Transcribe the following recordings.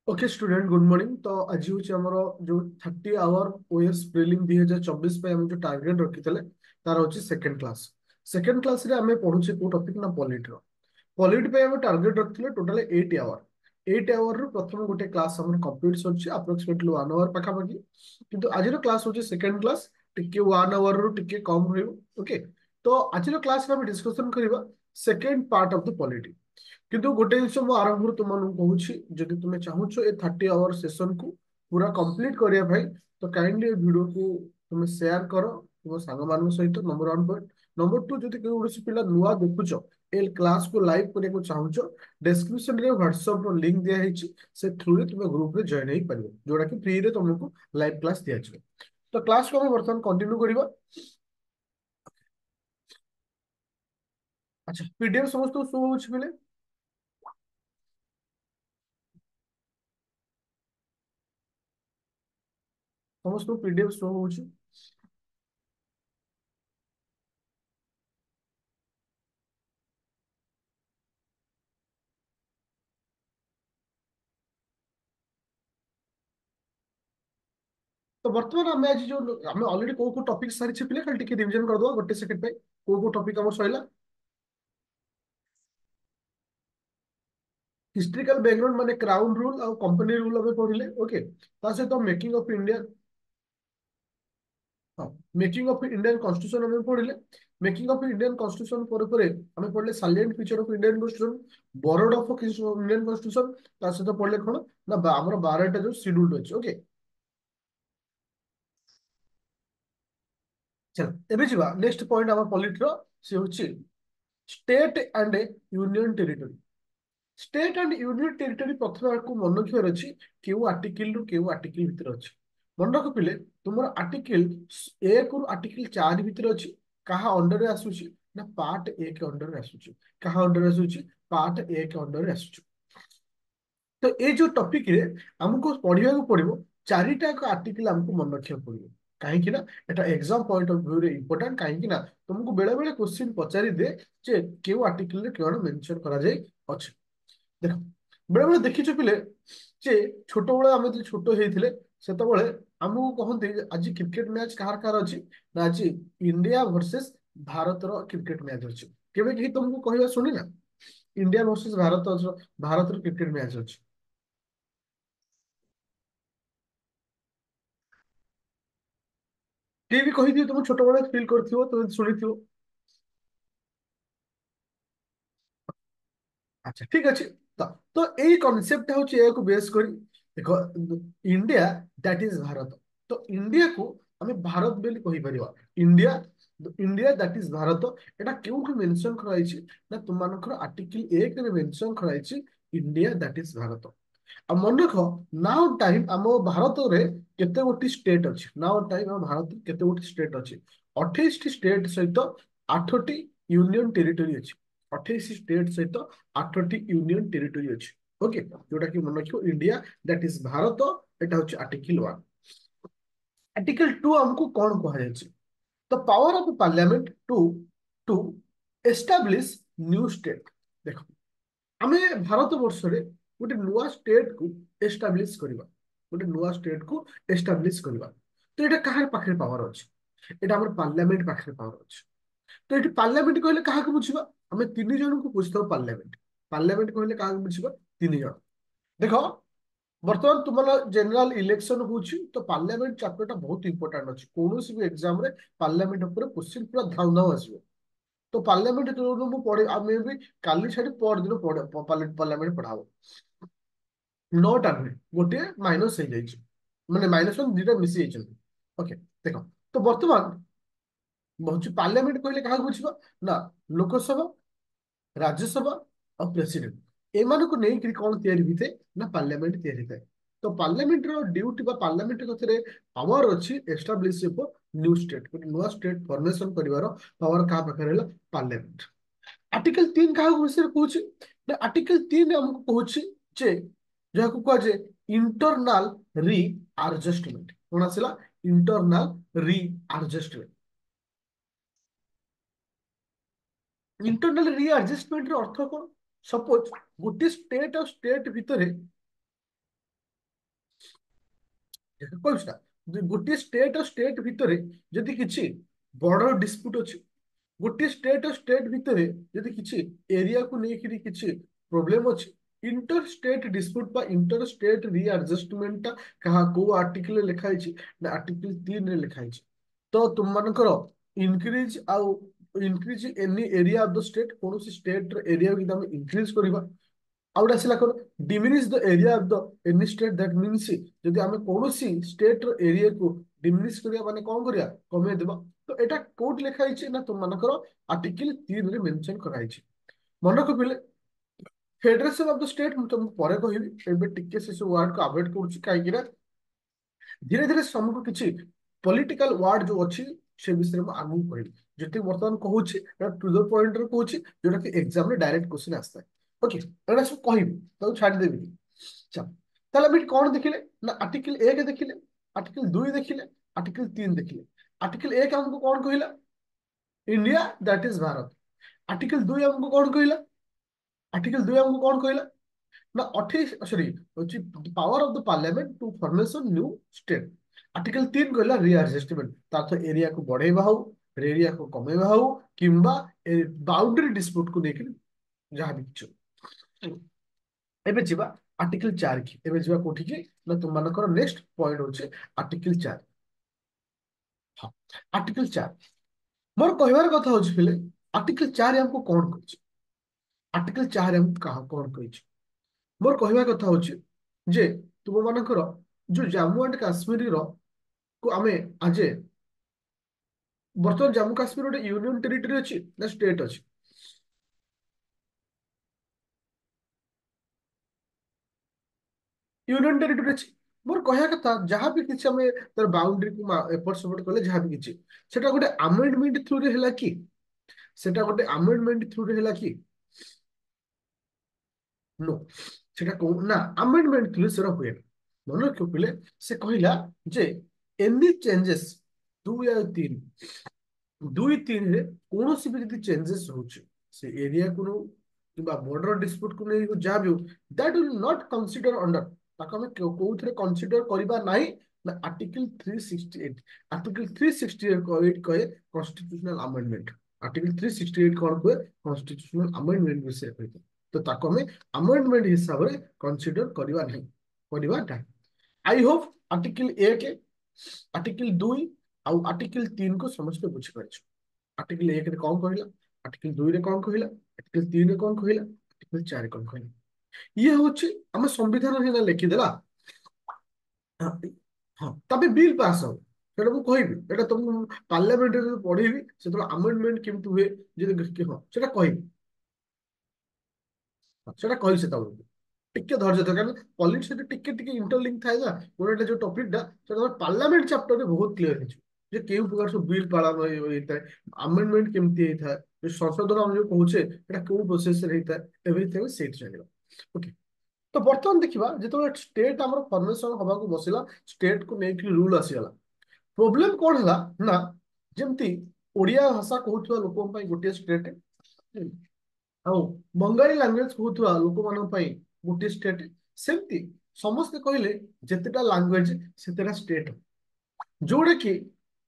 Okay student good morning. तो आज हूँ आमर जो 30 आवर ओएस प्रिलिम 2024 हम जो टार्गेट रखी तार हूँ सेकेंड क्लास। सेकेंड क्लास रे आम पढ़ुचे को टॉपिक ना पॉलिट पॉलिट पे हम टार्गेट रखी टोटाल 8 आवर। 8 आवर रु प्रथम गोटे क्लास आम कंप्लीट सर अप्रोक्सीमेटली 1 आवर पाखापाखि किंतु आज क्लास हूँ सेकेंड क्लास टिके 1 आवर रु टिके कम रहिबो। ओके, तो आज क्लास में डिस्कशन करबा second part of the polity. किंतु गोटे जिन मुझे आरंभ तुमको कहूँ जदि तुम्हें चाहूच ए 30 आवर सेशन को पूरा कंप्लीट करने तो काइंडली वीडियो को तुम शेयर कर तुम सांग सहित नंबर 1 पॉइंट। नंबर 2 जब कौन पिला नुआ देखुच ए क्लास को लाइव करने को चाहूच डिस्क्रिप्शन रे व्हाट्सएप लिंक दिखाई से थ्रू तुम ग्रुप रे जॉइन हो पार जोटा कि फ्री रे तुमको लाइव क्लास दिया। तो क्लास को हम बर्तमान कंटिन्यू करवा। अच्छा, पीडीएफ समस्त शो हो समस्त पीडीएफ शो हो। तो बर्तमान आम आज जो आम अलरेडी को टॉपिक सारी पिले खाली टिके रिवीजन करदो गोटे सेकंड पे को टॉपिक हमर सइला। हिस्ट्रिकल बैकग्राउंड माने क्राउन रूल और कंपनी रूल हमें पढ़िले। ओके, ता सहित मेकिंग ऑफ इंडिया, हाँ, मेकिंग ऑफ इंडियन कॉन्स्टिट्यूशन हमें पढ़िले। मेकिंग ऑफ इंडियन कॉन्स्टिट्यूशन पर हमें पढ़ले silent feature of Indian constitution, border of Indian constitution, ता सहित पढ़ले कोन ना हमर 12टा जो शेड्यूल अछि। ओके, चल एबे जीवा नेक्स्ट पॉइंट हमर पॉलिटी रो से होछि state and union territory. State and union territory प्रथम आपको मन रखिबार अछि केउ आर्टिकल रु केउ आर्टिकल भितर अछि। मन रख पिले तुमर आर्टिकल 1 रु आर्टिकल 4 भितर अछि कहा अंडर रे आसुछि ना पार्ट 1 अंडर रे आसुछि। कहा अंडर रे आसुछि पार्ट 1 अंडर रे आसुछि। तो ये जो टॉपिक रे हमको पढ़िया को पड़िबो चारिटा को आर्टिकल हमको मन रखिया पड़िबो काहे ना एटा एग्जाम पॉइंट ऑफ व्यू रे इंपोर्टेंट काहे ना तुमको बेले बेले क्वेश्चन पचारि दे जे केउ आर्टिकल रे केवल मेंशन करा जाय अछि। देख बेले बेले देखिଛୁ ପିଲେ ଯେ ଛୋଟବେଳେ ଆମେ ଯେତେବେଳେ ଛୋଟ ହେଇଥିଲେ ସେତେବେଳେ ଆମକୁ କହନ୍ତି ଯେ ଆଜି କ୍ରିକେଟ ମ୍ୟାଚ୍ କାହାର କାହାର ଅଛି ନା ଆଜି ଇଣ୍ଡିଆ ଭର୍ସେସ ଭାରତର କ୍ରିକେଟ ମ୍ୟାଚ୍ ଅଛି। କେବେ କେହି ତମକୁ କହିବା ଶୁଣିନା ଇଣ୍ଡିଆ ଭର୍ସେସ ଭାରତର କ୍ରିକେଟ ମ୍ୟାଚ୍ ଅଛି? କେହି ବି କହିଥିବେ ତମେ ଛୋଟବେଳେ ଫିଲ୍ କରିଥିବ ତମେ ଶୁଣିଥିବ। আচ্ছা ঠিক আছে। তো তো এই কনসেপ্টটা হচ্ছে এরকম বেস করি দেখো ইন্ডিয়া দ্যাট ইজ ভারত। তো ইন্ডিয়াକୁ ଆମେ ଭାରତ ବୋଲି କହିପାରିବା। India India that is Bharat ଏଟା କେଉଁଠୁ ମେନସନ କରାଯାଇଛି ନା ତୁମମାନଙ୍କର ଆର୍ଟିକଲ 1 ରେ ମେନସନ କରାଯାଇଛି ଇଣ୍ଡିଆ ଦ୍ୟାଟ ଇଜ ଭାରତ। ଆଉ ମନେ ରଖ ନାଓ ଟାଇମ ଆମ ଭାରତରେ କେତେ ଗୋଟି ଷ୍ଟେଟ ଅଛି। ନାଓ ଟାଇମ ଆମ ଭାରତରେ କେତେ ଗୋଟି ଷ୍ଟେଟ ଅଛି? 28ଟି ଷ୍ଟେଟ ସହିତ 8ଟି ୟୁନିୟନ ଟେରିଟୋରି ଅଛି। 28 ଷ୍ଟେଟ ସହିତ 8ଟି ୟୁନିୟନ ଟେରିଟୋରି ଅଛି। ଓକେ, ଯୋଉଟା କି ମନେ ରଖିବ ଇଣ୍ଡିଆ ଦ୍ୟାଟ ଇଜ ଭାରତ ଏଟା ହଉଛି ଆର୍ଟିକଲ 1। आर्टिकल 2 हमको कौन कुहाଯାଇଛି? The power of parliament to establish new state. देखो आमे भारत वर्ष रे गोटे नुआ स्टेट को एस्टाब्लिश करबा, गोटे नुआ स्टेट को एस्टाब्लिश करबा। तो एटा काहर पाखरे पावर अछि? एटा हमर पार्लियामेंट पाखरे पावर अछि। तो ये पार्लियामेंट कहले क्या बुझा आम 3 जन को बुझे पार्लियामेंट। पार्लियामेंट कहले क्या बुझा 3 जन। देख बर्तमान तुम जनरल इलेक्शन होची तो पार्लियामेंट चैप्टर बहुत इंपोर्टेंट अच्छी कौन भी एग्जाम रे पार्लियामेंट ऊपर क्वेश्चन पूरा धाउ धाउ आसो। तो पार्लियामेंट जो मु पढ़े आम भी काली छाड़ी पर दिन पढ़े पार्लियामेंट पढ़ाओ 9टा नुहे गोटे माइनस हो जाइए माने माइनस वन 2टा मिसी जाइए। ओके देख तो बर्तमान बहुत पार्लियामेंट कहले क्या बुझा ना लोकसभा राज्यसभा और प्रेसिडेंट एମାନଙ୍କୁ ନେଇକି କଣ ତିଆରି ହେଇଥାଏ ନା ପାର୍ଲିଆମେଣ୍ଟ ତିଆରି ହେଇଥାଏ। ତ ପାର୍ଲିଆମେଣ୍ଟ ର ଡ୍ୟୁଟି ବା ପାର୍ଲିଆମେଣ୍ଟ କଥରେ ପାୱାର ଅଛି ଏଷ୍ଟାବ୍ଲିଶ ଅଫ ନ୍ୟू ଷ୍ଟେଟ ଗୋଟେ ନୂଆ ଷ୍ଟେଟ ଫର୍ମେସନ କରିବାର ପାୱାର କାହା ପାଖରେ ହେଲା ପାର୍ଲିଆମେଣ୍ଟ। ଆର୍ଟିକଲ 3 କାହା ବିଷୟରେ କହୁଛି ନା ଆର୍ଟିକଲ 3 ଆମକୁ କହୁଛି ଯେ ଯାହାକୁ କୁହାଯାଏ ଇଣ୍ଟରନାଲ ରି ଆଡଜଷ୍ଟମେଣ୍ଟ। କଣ ଆସିଲା? ଇଣ୍ଟରନାଲ ରି ଆଡଜଷ୍ଟମେଣ୍ଟ। इंटरनल रीअडजस्टमेंट अर्थ कौन? सपोज गोटे स्टेट और स्टेट भितर कहूँ ना गोटे स्टेट और स्टेट भितर जदि किसी बॉर्डर डिस्प्यूट अच्छी गोटे स्टेट और स्टेट भितर जदि किसी एरिया को लेकिन किसी प्रोब्लेम अच्छी इंटर स्टेट डिस्प्यूट बा इंटर स्टेट रीएडजस्टमेंट टा कहा को आर्टिकल लिखाई ना आर्टिकल 3 रे लिखाई तो तुम मानकर इनक्रीज आउ increase any area of the state कौन स्टेट एरिया को तुम इंक्रीज करवा आउट आसला कौन diminish the area of the any state that means जदि आम कौन स्टेट एरिया को डिमिनिश करिया माने कौन करिया कमे देबा तो एटा कोड लिखा है ना तुम मानकर आर्टिकल 3 रे मेंशन कराई मन को पिले फेडरेशन ऑफ द स्टेट तुम पर कहबी एबे टिके से वर्ड को अवॉइड करूची काहे ना धीरे धीरे समको किछि पॉलिटिकल वर्ड जो अच्छी से विषय में आगू कहबी जति वर्तमान कहूची टू द पॉइंट रे कहूची जोटा कि एग्जाम में डायरेक्ट क्वेश्चन आस्ता है ओके एटा सब कहबी तो छाड़ देबी चल ताले अभी कौन देखिले ना आर्टिकल 1 देखिले आर्टिकल 2 देखिले आर्टिकल 3 देखिले आर्टिकल 1 हमको कौन कहला India that is Bharat article 2 हमको कौन कहला आर्टिकल 2 हमको कौन कहला ना 28 सॉरी होची power of the parliament to formation new state article 3 कहला रीएडजस्टमेंट तार तो एरिया को बढ़ेबा हो एरिया को कमेबा हो किंबा बाउंड्री डिस्प्यूट को लेकर जहां भी किछु एबे जीवा आर्टिकल 4 की एबे जीवा कोठी की ना तुम मानकर नेक्स्ट पॉइंट होचे आर्टिकल 4 हाँ आर्टिकल 4 मोर कहबार कथा होची फिले आर्टिकल 4 हमको कौन कहछि आर्टिकल 4 हमको कहा कौन कहछि मोर कहबा कथा होची जे तुम मानकर जो जम्मू एंड काश्मीर रो को आमे आजे बर्तमान जम्मू काश्मीर गोटे यूनियन टेरिटरी अछि ना स्टेट अछि यूनियन टेरिटरी अछि मोर कहया कथा जहां भी किछि हमें तर बाउंड्री को एपट सपोर्ट कले जहां भी किछि सेटा गोटे अमेंडमेंट थ्रू रे हैला कि सेटा गोटे अमेंडमेंट थ्रू रे हैला कि नो सेटा को ना अमेंडमेंट थ्रू सेरा हुए मन रखियो पिले से कहिला जे एनी चेंजेस 2 या 3 2 3 रे कौन सी भी यदि चेंजेस होचे से एरिया को किंबा बॉर्डर डिस्प्यूट को नहीं जहाँ भी हो that will not consider under ताको हमें कोउथरे कंसीडर करिबा नाही ना आर्टिकल 368 आर्टिकल 368 कहे कॉन्स्टिट्यूशनल अमेंडमेंट आर्टिकल 368 कौन कहे कॉन्स्टिट्यूशनल अमेंडमेंट विषय कहे तो ताको हमें अमेंडमेंट हिसाब रे कंसीडर करिबा नाही आई होप आर्टिकल 1 आर्टिकल 2 आउ आर्टिकल 3 को समस्त बुझी पारछ आर्टिकल 1 रे कौन कहला आर्टिकल 2 रे कौन कहला आर्टिकल 3 रे कौन कहला आर्टिकल 4 रे कौन कहला ये होची हम संविधान रे लिखि देला हाँ तबे बिल पास हो सेटा मु कहबी एटा तुम पार्लियामेंट रे पढेबी सेतो अमेंडमेंट केमति हुए जे हाँ सेटा कहबी सेटा कहि से तब टिके धैर्य धर कारण पॉलिटिक्स से टिके टिके इंटरलिंक थाए ना गोटे जो टॉपिक टा सेटा पार्लियामेंट चैप्टर रे बहुत क्लियर है जे केउ प्रकार सब बिल पालन होता है अमेंडमेंट केमति होता है जो संशोधन हम जो कहूचे एटा को प्रोसेस रे होता है एवरीथिंग सेट जानिबा ओके तो बर्तमान देखिबा जेतो स्टेट हमर फॉर्मेशन हबा को बसिला स्टेट को नेकी रूल आसीगला प्रोब्लेम कोन हला ना जेमति ओडिया भाषा कहउथवा लोकन पई गोटे स्टेट ଆଉ ବଙ୍ଗାଳୀ ଲାଙ୍ଗୁଏଜ କହୁଥିବା ଲୋକମାନଙ୍କ ପାଇଁ ଗୋଟିଏ ଷ୍ଟେଟ ସେମିତି ସମସ୍ତେ କହିଲେ ଯେତେଟା ଲାଙ୍ଗୁଏଜ ସେତେଟା ଷ୍ଟେଟ ଯୋଉଟା କି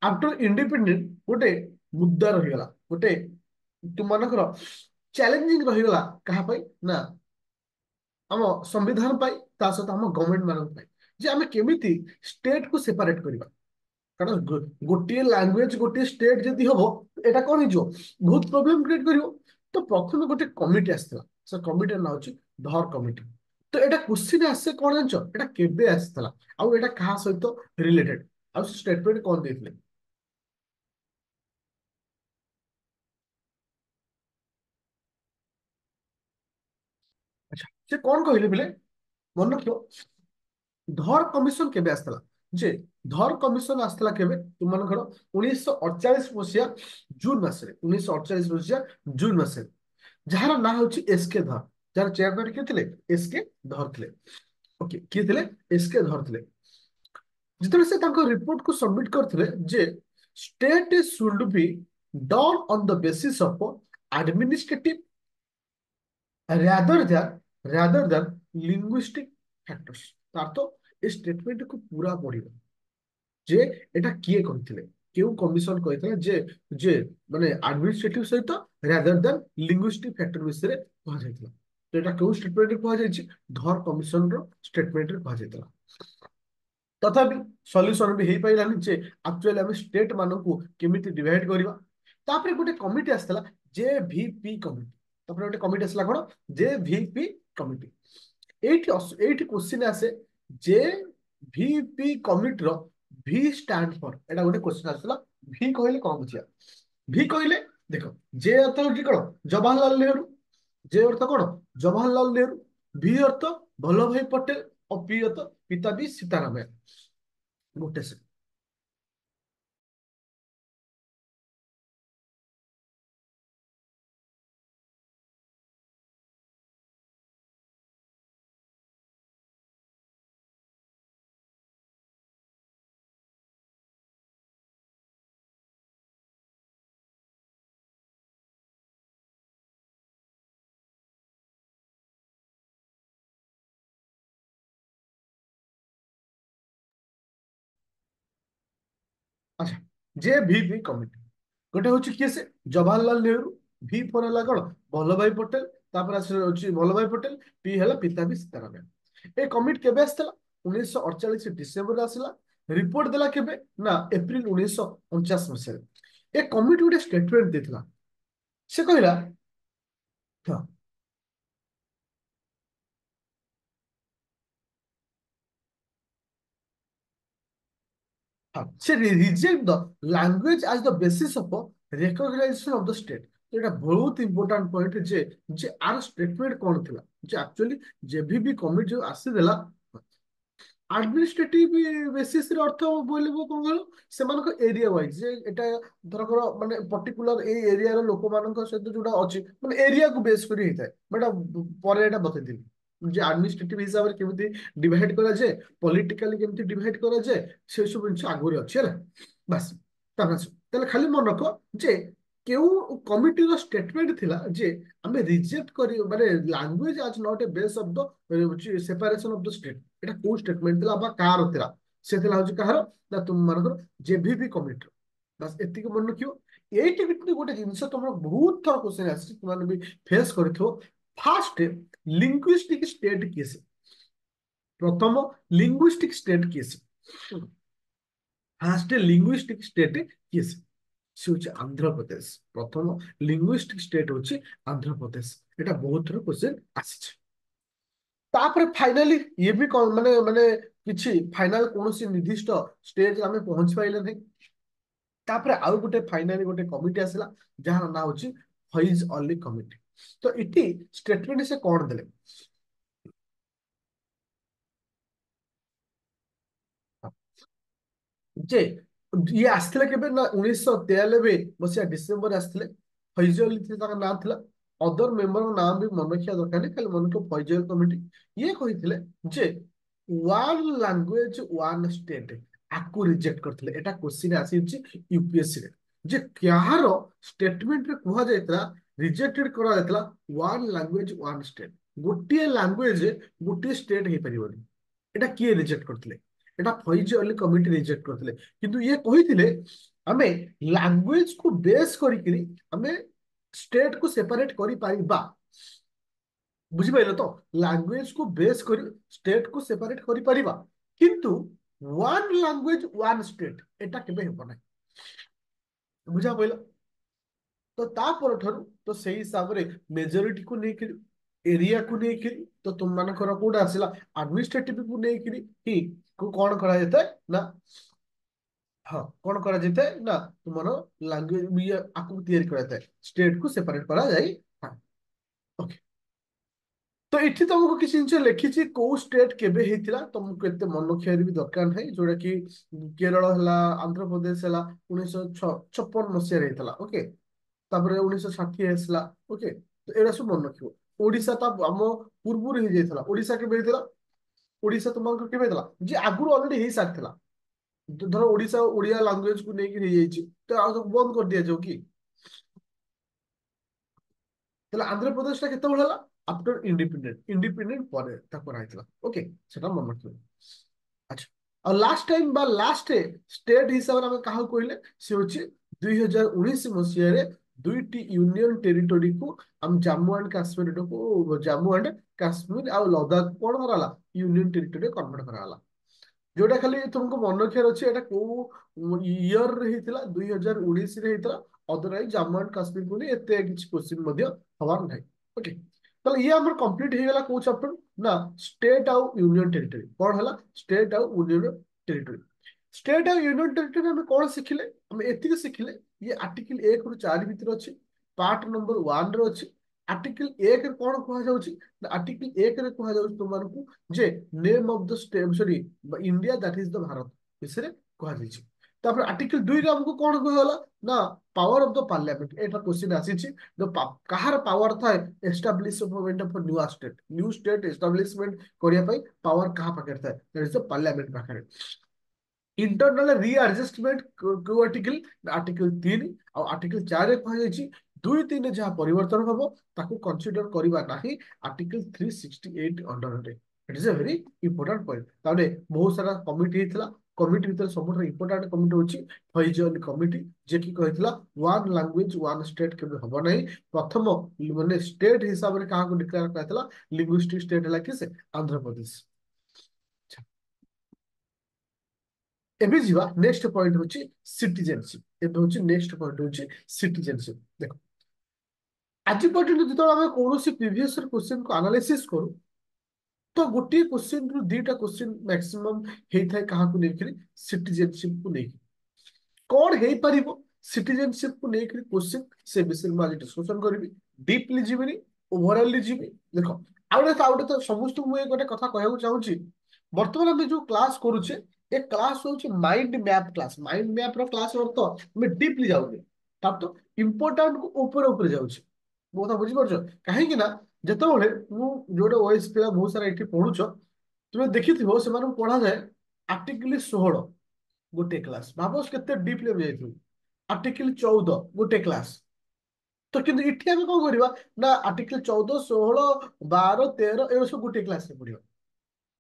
ଆଫ୍ଟର ଇଣ୍ଡିପେଣ୍ଡେଣ୍ଟ ଗୋଟେ ମୁଦ୍ଦା ରହିଗଲା ଗୋଟେ ତୁମମାନଙ୍କର ଚ୍ୟାଲେଞ୍ଜିଂ ରହିଗଲା କାହା ପାଇଁ ନା ଆମ ସମ୍ବିଧାନ ପାଇଁ ତା ସହିତ ଆମ ଗଭର୍ଣ୍ଣମେଣ୍ଟ ମାନଙ୍କ ପାଇଁ ଯେ ଆମେ କେମିତି ଷ୍ଟେଟ କୁ ସେପାରେଟ କରିବା କାରଣ ଗୋଟିଏ ଲାଙ୍ଗୁଏଜ ଗୋଟିଏ ଷ୍ଟେଟ ଯଦି ହବ ଏଇଟା କଣ ହେଇଯିବ ବହୁତ ପ୍ରୋବ୍ଲେମ କ୍ରିଏଟ କରିବ ତ ପ୍ରଥମେ ଗୋଟେ କମିଟି ଆସିଥିଲା ସେ କମିଟିର ନାଁ ହଉଛି ଧର କମିଟି ତ ଏଇଟା କ୍ୱେଶ୍ଚିନ୍ ଆସେ କଣ ଜାଣିଛ ଏଇଟା କେବେ ଆସିଥିଲା ଆଉ ଏଇଟା କାହା ସହିତ ରିଲେଟେଡ ଆଉ ସେ ଷ୍ଟେଟମେଣ୍ଟ କଣ ଦେଇଥିଲେ ଆଚ୍ଛା ସେ କଣ କହିଲେ ପିଲେ ମନେ ରଖିବ ଧର କମିଶନ କେବେ ଆସିଥିଲା ଯେ ଧର କମିଶନ ଆସିଥିଲା କେବେ ତୁମମାନଙ୍କର 1948 ମସିହା ଜୁନ ମାସରେ 1948 ମସିହା ଜୁନ ମାସରେ ଯାହାର ନାଁ ହଉଛି ଏସ୍ କେ ଧର ଯାହାର ଚେୟାରମ୍ୟାନ କିଏ ଥିଲେ ଏସ୍ କେ ଧର ଥିଲେ ଓକେ କିଏ ଥିଲେ ଏସ୍ କେ ଧର ଥିଲେ ଯେତେବେଳେ ସେ ତାଙ୍କ ରିପୋର୍ଟକୁ ସବମିଟ କରିଥିଲେ ଯେ state should be Don on the basis of administrative rather than rather than linguistic factors ତାର ତ ଏ ଷ୍ଟେଟମେଣ୍ଟ କୁ ପୁରା ପଢିବ ଯେ এটা କିଏ କହିଥିଲେ, କେଉଁ କମିଶନ କହିଥିଲା ଯେ ଯେ ମାନେ ଆଡମିନିଷ୍ଟ୍ରେଟିଭ ସହିତ ରାଦର ଦାନ ଲିଙ୍ଗୁଇଷ୍ଟିକ ଫ୍ୟାକ୍ଟର ବିଷୟରେ କୁହାଯାଇଥିଲା। ତ ଏଟା କେଉଁ ଷ୍ଟେଟମେଣ୍ଟରେ କୁହାଯାଇଛି, ଧର କମିଶନର ଷ୍ଟେଟମେଣ୍ଟରେ କୁହାଯାଇଥିଲା। ତଥାପି ସଲ୍ୟୁସନ ବି ହେଇପାରିଲାନି ଯେ ଆକ୍ଚୁଆଲି ଆମେ ଷ୍ଟେଟ ମାନଙ୍କୁ କେମିତି ଡିଭାଇଡ କରିବା। ତାପରେ ଗୋଟେ କମିଟି ଆସିଥିଲା JVP କମିଟି। ତାପରେ ଗୋଟେ କମିଟି ଆସିଲା କଣ, JVP କମିଟି। ଏଇଠି କ୍ୱେଶ୍ଚିନ୍ ଆସେ JVP କମିଟିର ଭି ଷ୍ଟାଣ୍ଡ ଫର, ଏଟା ଗୋଟେ କ୍ୱେଶ୍ଚିନ୍ ଆସିଥିଲା। ଭି କହିଲେ କଣ ବୁଝିବା, ଭି କହିଲେ ଦେଖ ଯେ ଅର୍ଥ ହଉଛି କଣ, ଜବାହରଲାଲ ନେହେରୁ। ଯେ ଅର୍ଥ କଣ, ଜବାହରଲାଲ ନେହେରୁ। ଭି ଅର୍ଥ ବଲ୍ଲଭ ଭାଇ ପଟେଲ। और पी ଅର୍ଥ ପିତାବି ସୀତାରାମಯ್ୟା। ଗୋଟେ ସେ ଆଚ୍ଛା, JVP କମିଟି ଗୋଟେ ହଉଛି କିଏ ସେ, ଜବାହରଲାଲ ନେହେରୁ। ଭି ଫର ହେଲା କଣ, ବଲ୍ଲଭ ଭାଇ ପଟେଲ। ତାପରେ ହଉଛି ବଲ୍ଲଭ ଭାଇ ପଟେଲ। ପି ହେଲା ପିତାବି ସୀତାରାମಯ್ୟା। ଏ କମିଟି କେବେ ଆସିଥିଲା, 1948 ଡିସେମ୍ବରରେ ଆସିଲା। ରିପୋର୍ଟ ଦେଲା କେବେ ନା ଏପ୍ରିଲ 1949 ମସିହାରେ। ଏ କମିଟି ଗୋଟେ ଷ୍ଟେଟମେଣ୍ଟ ଦେଇଥିଲା। ସେ କହିଲା, ହଁ ହଁ, ସେ reject the language as the basis of recognisation of the state. ଏଟା ବହୁତ ଇମ୍ପୋର୍ଟାଣ୍ଟ ପଏଣ୍ଟ ଯେ ଯେ ଆର ଷ୍ଟେଟମେଣ୍ଟ କଣ ଥିଲା, ଯେ ଆକ୍ଚୁଆଲି JVP କମିଟି ଯୋଉ ଆସିଦେଲା ଆଡମିନିଷ୍ଟ୍ରେଟିଭ ବେସିସରେ ଅର୍ଥ ବୋଲିବ କଣ କହିଲ, ସେମାନଙ୍କ ଏରିଆ ୱାଇଜ ଯେ ଏଟା ଧରକର ମାନେ ପର୍ଟିକୁଲାର ଏଇ ଏରିଆର ଲୋକମାନଙ୍କ ସହିତ ଯୋଉଟା ଅଛି ମାନେ ଏରିଆକୁ ବେସ୍ କରି ହେଇଥାଏ। ବଟ୍ ପରେ ଏଟା ବତେଇଥିଲି ଯେ ଆଡମିନିଷ୍ଟ୍ରେଟିଭ ହିସାବରେ କେମିତି ଡିଭାଇଡ କରାଯାଏ, ପଲିଟିକାଲି କେମିତି ଡିଭାଇଡ କରାଯାଏ, ସେ ସବୁ ଜିନିଷ ଆଗରୁ ଅଛି ହେଲା। ବାସ୍, ତାପରେ ଆସ ତାହେଲେ ଖାଲି ମନେ ରଖ ଯେ କେଉଁ କମିଟିର ଷ୍ଟେଟମେଣ୍ଟ ଥିଲା ଯେ ଆମେ ରିଜେକ୍ଟ କରି ମାନେ ଲାଙ୍ଗୁଏଜ ଆଜ not a base of the separation of the state. এটা କୋଉ ଷ୍ଟେଟମେଣ୍ଟ ଥିଲା ବା କାହାର ଥିଲା, ସେ ଥିଲା ହଉଛି କାହାର ନା ତୁମ ମାନଙ୍କର JVP କମିଟିର। ବାସ୍ ଏତିକି ମନେ ରଖିବ। ଏଇଠି ଭିତରେ ଗୋଟେ ଜିନିଷ ତମର ବହୁତ ଥର କ୍ୱେଶ୍ଚନ ଆସିଛି, ତୁମେ ବି ଫେସ୍ କରିଥିବ। ଫାଷ୍ଟ লিঙ্গুইস্টিক স্টেট কিଏ ସେ, ପ୍ରଥମ লিঙ্গুইস্টিক স্টেট କିଏ ସେ, ଫାଷ୍ଟ লিঙ্গুইস্টিক স্টেট କିଏ ସେ, ସେ ହଉଛି ଆନ୍ଧ୍ରପ୍ରଦେଶ। ପ୍ରଥମ লিঙ্গুইস্টিক স্টেট ହଉଛି ଆନ୍ଧ୍ରପ୍ରଦେଶ। এটা ବହୁତ ଥର କ୍ୱେଶ୍ଚନ ଆସିଛି। ତାପରେ ଫାଇନାଲି ଇଏ ବି ମାନେ ମାନେ କିଛି ଫାଇନାଲ କୌଣସି ନିର୍ଦ୍ଦିଷ୍ଟ ଷ୍ଟେଜ ଆମେ ପହଞ୍ଚି ପାଇଲେ ନାହିଁ। ତାପରେ ଆଉ ଗୋଟେ ଫାଇନାଲି ଗୋଟେ କମିଟି ଆସିଲା ଯାହାର ନାଁ ହଉଛି ଫୈଜ ଅଲି କମିଟି। ତ ଏଠି ଷ୍ଟେଟମେଣ୍ଟ ସେ କଣ ଦେଲେ, ଯେ ଇଏ ଆସିଥିଲେ କେବେ ନା 1993 ଡିସେମ୍ବର ଆସିଥିଲେ। ଫୈଜ ଅଲି ତାଙ୍କ ନାଁ ଥିଲା। ଅଦର ମେମ୍ବରଙ୍କ ନାଁ ବି ମନେ ରଖିବା ଦରକାର ନାହିଁ, ଖାଲି ମନେ ରଖିବ ଫୈଜ ଅଲି କମିଟି। ଇଏ କହିଥିଲେ ଯେ ୱାନ୍ ଲାଙ୍ଗୁଏଜ ୱାନ୍ ଷ୍ଟେଟ, ଆକୁ ରିଜେକ୍ଟ କରିଥିଲେ। ଏଟା କ୍ୱେଶ୍ଚିନ୍ ଆସିଛି UPSC ରେ ଯେ କାହାର ଷ୍ଟେଟମେଣ୍ଟରେ କୁହାଯାଇଥିଲା ରିଜେକ୍ଟେଡ କରାଯାଇଥିଲା ୱାନ୍ ଲାଙ୍ଗୁଏଜ ୱାନ୍ ଷ୍ଟେଟ, ଗୋଟିଏ ଲାଙ୍ଗୁଏଜ ଗୋଟିଏ ଷ୍ଟେଟ ହେଇପାରିବନି। এটা କିଏ ରିଜେକ୍ଟ କରିଥିଲେ, এটা ଫୈଜ ଅଲି କମିଟି ରିଜେକ୍ଟ କରିଥିଲେ। କିନ୍ତୁ ଇଏ କହିଥିଲେ ଆମେ ଲାଙ୍ଗୁଏଜ କୁ ବେସ୍ କରିକିରି ଆମେ ଷ୍ଟେଟ କୁ ସେପାରେଟ କରିପାରିବା। ବୁଝିପାରିଲ ତ, ଲାଙ୍ଗୁଏଜ କୁ ବେସ୍ କରି ଷ୍ଟେଟ କୁ ସେପାରେଟ କରିପାରିବା, କିନ୍ତୁ ୱାନ୍ ଲାଙ୍ଗୁଏଜ ୱାନ୍ ଷ୍ଟେଟ ଏଟା କେବେ ହେବ ନାହିଁ। ବୁଝା ପଇଲା। ତ ତା ପରଠାରୁ ତ ସେଇ ହିସାବରେ ମେଜରିଟିକୁ ନେଇକିରି ଏରିଆକୁ ନେଇକିରି ତ ତୁମମାନଙ୍କର କୋଉଟା ଆସିଲା ଆଡମିନିଷ୍ଟ୍ରେଟିଭକୁ ନେଇକିରି କି କଣ କରାଯାଇଥାଏ ନା, ହଁ କଣ କରାଯାଇଥାଏ ନା ତୁମର ଲାଙ୍ଗୁଏଜ ଇଏ ଆକୁ ତିଆରି କରାଯାଇଥାଏ, ଷ୍ଟେଟ କୁ ସେପାରେଟ କରାଯାଇ। ଓକେ, ତ ଏଠି ତମକୁ କିଛି ଜିନିଷ ଲେଖିଛି କୋଉ ଷ୍ଟେଟ କେବେ ହେଇଥିଲା, ତମକୁ ଏତେ ମନେ ରଖିବାର ବି ଦରକାର ନାହିଁ। ଯୋଉଟା କି କେରଳ ହେଲା, ଆନ୍ଧ୍ରପ୍ରଦେଶ ହେଲା 1956 ହେଇଥିଲା। ଓକେ, ତାପରେ 1960 ଆସିଲା। ଓକେ, ତ ଏଗୁଡା ସବୁ ମନେ ରଖିବ। ଓଡିଶା ତା ଆମ ପୂର୍ବରୁ ହେଇଯାଇଥିଲା। ଓଡିଶା କେବେ ହେଇଥିଲା, ଓଡିଶା ତୁମଙ୍କର କେବେ ହେଇଥିଲା ଯେ ଆଗରୁ ଅଲରେଡି ହେଇସାରିଥିଲା। ଧର ଓଡିଶା ଓଡିଆ ଲାଙ୍ଗୁଏଜ କୁ ନେଇକି ହେଇଯାଇଛି, ତ ଆଉ ସବୁ ବନ୍ଦ କରିଦିଆଯାଉ କି। ତାହେଲେ ଆନ୍ଧ୍ରପ୍ରଦେଶ ଟା କେତେବେଳେ ହେଲା, ଆଫ୍ଟର ଇଣ୍ଡିପେଣ୍ଡେଣ୍ଟ, ଇଣ୍ଡିପେଣ୍ଡେଣ୍ଟ ପରେ ତାକୁ କରାହେଇଥିଲା। ଓକେ, ସେଟା ମନେ ରଖିବ। আচ্ছা ଆଉ ଲାଷ୍ଟ ଟାଇମ ବା ଲାଷ୍ଟ ଷ୍ଟେଟ ହିସାବରେ ଆମେ କାହାକୁ କହିଲେ ସେ ହଉଛି 2019 ମସିହାରେ ଦୁଇଟି ୟୁନିୟନ ଟେରିଟୋରିକୁ ଆମ ଜାମ୍ମୁ ଆଣ୍ଡ କାଶ୍ମୀର ଆଉ ଲଦାଖ କଣ କରାଗଲା ୟୁନିୟନ ଟେରିଟୋରି କନଭର୍ଟ କରାଗଲା। ଯୋଉଟା ଖାଲି ତୁମକୁ ମନେ ରଖିବାର ଅଛି ଏଟା କୋଉ ଇୟର ରେ ହେଇଥିଲା 2019ରେ ହେଇଥିଲା। ଅଦରୱାଇଜ ଜାମ୍ମୁ ଆଣ୍ଡ କାଶ୍ମୀରକୁ ନେଇ ଏତେ କିଛି କ୍ୱେଶ୍ଚିନ୍ ମଧ୍ୟ ହବାର ନାହିଁ। ଓକେ ତାହେଲେ ଇଏ ଆମର କମ୍ପ୍ଲିଟ ହେଇଗଲା କୋଉ ଚାପ୍ଟର ନା ଷ୍ଟେଟ ଆଉ ୟୁନିୟନ ଟେରିଟୋରି କଣ ହେଲା ଷ୍ଟେଟ ଆଉ ୟୁନିୟନ ଟେରିଟୋରି। ଷ୍ଟେଟ ଆଉ ୟୁନିୟନ ଟେରିଟୋରି ଆମେ କଣ ଶିଖିଲେ ଆମେ ଏତିକି ଶିଖିଲେ ଇଏ ଆର୍ଟିକଲ 1 ରୁ 4 ଭିତରେ ଅଛି ପାର୍ଟ ନମ୍ବର 1 ରେ ଅଛି। ଆର୍ଟିକଲ 1 ରେ କଣ କୁହାଯାଉଛି ନା ଆର୍ଟିକଲ 1 ରେ କୁହାଯାଉଛି ତୁମମାନଙ୍କୁ ଯେ name of the state sorry India that is the Bharat ବିଷୟରେ କୁହାଯାଇଛି। ତାପରେ ଆର୍ଟିକଲ 2 ରେ ଆମକୁ କଣ କୁହାଗଲା ନା ପାୱାର ଅଫ ଦ ପାର୍ଲାମେଣ୍ଟ ଏଟା କ୍ୱେଶ୍ଚିନ୍ ଆସିଛି କାହାର ପାୱାର ଥାଏ establishment of new state establishment କରିବା ପାଇଁ ପାୱାର କାହା ପାଖରେ ଥାଏ ଦ୍ୟାଟ ଇଜ ଦ ପାର୍ଲାମେଣ୍ଟ ପାଖରେ। इंटरनल रीअडजस्टमेंट को आर्टिकल आर्टिकल 3 ଆଉ ଆର୍ଟିକଲ 4 ରେ କୁହାଯାଇଛି 2 3 ଯାହା ପରିବର୍ତ୍ତନ ହବ ତାକୁ କନସିଡର କରିବା ନାହିଁ ଆର୍ଟିକଲ 368 ଅଣ୍ଡରରେ। It is a very important point. ତାହେଲେ ବହୁତ ସାରା କମିଟି ହେଇଥିଲା କମିଟି ଭିତରେ ସବୁଠାରୁ ଇମ୍ପୋର୍ଟାଣ୍ଟ କମିଟି ହଉଛି ହଇଜନ କମିଟି ଯିଏକି କହିଥିଲା ୱାନ୍ ଲାଙ୍ଗୁଏଜ ୱାନ୍ ଷ୍ଟେଟ୍ କେବେ ହବ ନାହିଁ। ପ୍ରଥମ ମାନେ ଷ୍ଟେଟ ହିସାବରେ କାହାକୁ ଡିକ୍ଲେୟାର କରାଯାଇଥିଲା ଲିଙ୍ଗୁଇଷ୍ଟିକ ଷ୍ଟେଟ ହେଲା କି ସେ ଆନ୍ଧ୍ରପ୍ରଦେଶ। ଏବେ ଯିବା ନେକ୍ସଟ ପଏଣ୍ଟ ହଉଛି ସିଟିଜେନସିପ ଏବେ ହଉଛି ନେକ୍ସଟ ପଏଣ୍ଟ ହଉଛି ସିଟିଜେନସିପ ଦେଖ ଆଜି ପର୍ଯ୍ୟନ୍ତ ଯେତେବେଳେ ଆମେ କୌଣସି ପ୍ରିଭିୟସ କ୍ୱେଶ୍ଚନ କୁ ଆନାଲିସିସ୍ କରୁ ତ ଗୋଟିଏ କ୍ୱେଶ୍ଚନ ରୁ ଦିଟା କ୍ୱେଶ୍ଚନ ମ୍ୟାକ୍ସିମମ୍ ହେଇଥାଏ କାହାକୁ ନେଇକରି ସିଟିଜେନସିପ କୁ ନେଇକି କଣ ହେଇପାରିବ ସିଟିଜେନସିପ କୁ ନେଇକରି କ୍ୱେଶ୍ଚନ ସେ ବିଷୟରେ ମୁଁ ଆଜି ଡିସ୍କସନ କରିବି ଡିପଲି ଯିବିନି ଓଭରାଲି ଯିବି। ଦେଖ ଆଉ ଗୋଟେ ତ ସମସ୍ତଙ୍କୁ ମୁଁ ଗୋଟେ କଥା କହିବାକୁ ଚାହୁଁଛି ବର୍ତ୍ତମାନ ଆମେ ଯୋଉ କ୍ଲାସ କରୁଛେ ଏ କ୍ଲାସ ହଉଛି mind map class mind map ର କ୍ଲାସ ଅର୍ଥ ଆମେ ଡିପଲି ଯାଉନି ତାର ତ ଇମ୍ପୋର୍ଟାଣ୍ଟ କୁ ଉପରେ ଉପରେ ଯାଉଛି ମୋ କଥା ବୁଝିପାରୁଛ କାହିଁକି ନା ଯେତେବେଳେ ମୁଁ ଯୋଉଟା ଓଏସ ପିଲା ବହୁତ ସାରା ଏଠି ପଢୁଛ ତୁମେ ଦେଖିଥିବ ସେମାନଙ୍କୁ ପଢାଯାଏ ଆର୍ଟିକିଲ 16 ଗୋଟେ କ୍ଲାସ ଭାବ କେତେ ଡିପଲି ଆମେ ଯାଇଥିବୁ ଆର୍ଟିକିଲ 14 ଗୋଟେ କ୍ଲାସ ତ କିନ୍ତୁ ଏଠି ଆମେ କଣ କରିବା ନା ଆର୍ଟିକିଲ 14 16 12 13 ଏଗୁলো ସବୁ ଗୋଟେ କ୍ଲାସରେ ପଢିବା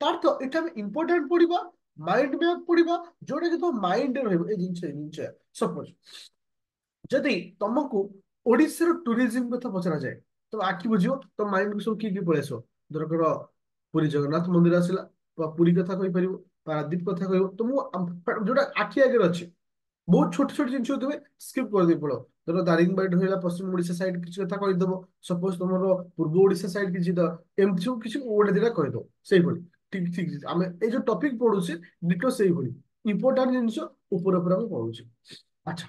ତାର ତ ଏଠି ଆମେ ଇମ୍ପୋର୍ଟାଣ୍ଟ ପଢିବା ମାଇଣ୍ଡ ମ୍ୟାପ ପଢିବା ଯୋଉଟା କି ତମ ମାଇଣ୍ଡରେ ରହିବ ଏ ଜିନିଷ ସପୋଜ ଯଦି ତମକୁ ଓଡିଶାର ଟୁରିଜିମ କଥା ପଚରାଯାଏ ତମ ଆଖି ବୁଝିବ ତମ ମାଇଣ୍ଡକୁ ସବୁ କିଏ କିଏ ପଳେଇ ଆସିବ ଧରକର ପୁରୀ ଜଗନ୍ନାଥ ମନ୍ଦିର ଆସିଲା ବା ପୁରୀ କଥା କହିପାରିବ ପାରାଦୀପ କଥା କହିବ ତ ମୁଁ ଯୋଉଟା ଆଖି ଆଗରେ ଅଛି ବହୁତ ଛୋଟ ଛୋଟ ଜିନିଷ ତୁମେ ସ୍କିପ୍ କରିଦେଇ ପଡ ଧର ଦାରିଙ୍ଗବାଡି ରହିଲା ପଶ୍ଚିମ ଓଡିଶା ସାଇଡ କିଛି କଥା କହିଦବ ସପୋଜ ତମର ପୂର୍ବ ଓଡିଶା ସାଇଡ କିଛି ଏମିତି ସବୁ କିଛି ଗୋଟେ ଦିଟା କହିଦବ ସେଇଭଳି ଠିକ ଠିକ ଆମେ ଏଇ ଯୋଉ ଟପିକ ପଢୁଛେ ଡିଟୋ ସେଇଭଳି ଇମ୍ପୋର୍ଟାଣ୍ଟ ଜିନିଷ ଉପରେ ଉପରେ ଆମେ ପଢୁଛେ। ଆଚ୍ଛା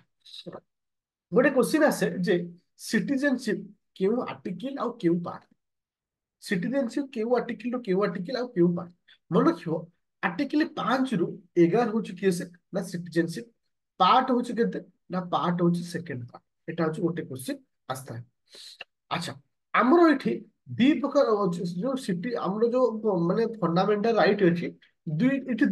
ଗୋଟେ କ୍ୱେଶ୍ଚିନ୍ ଆସେ ଯେ ସିଟିଜେନସିପ କେଉଁ ଆର୍ଟିକିଲ ଆଉ କେଉଁ ପାର୍ଟ ସିଟିଜେନସିପ କେଉଁ ଆର୍ଟିକିଲ ରୁ କେଉଁ ଆର୍ଟିକିଲ ଆଉ କେଉଁ ପାର୍ଟ ମନେ ରଖିବ ଆର୍ଟିକିଲ 5 ରୁ 11 ହଉଛି କିଏ ସେ ନା ସିଟିଜେନସିପ ପାର୍ଟ ହଉଛି କେତେ ନା ପାର୍ଟ ହଉଛି ସେକେଣ୍ଡ ପାର୍ଟ ଏଟା ହଉଛି ଗୋଟେ କ୍ୱେଶ୍ଚିନ୍ ଆସିଥାଏ। ଆଚ୍ଛା ଆମର ଏଠି ଦି ପ୍ରକାର ଅଛି ଯୋଉ ସିଟି ଆମର ଯୋଉ ମାନେ ଫଣ୍ଡାମେଣ୍ଟାଲ ରାଇଟ ଅଛି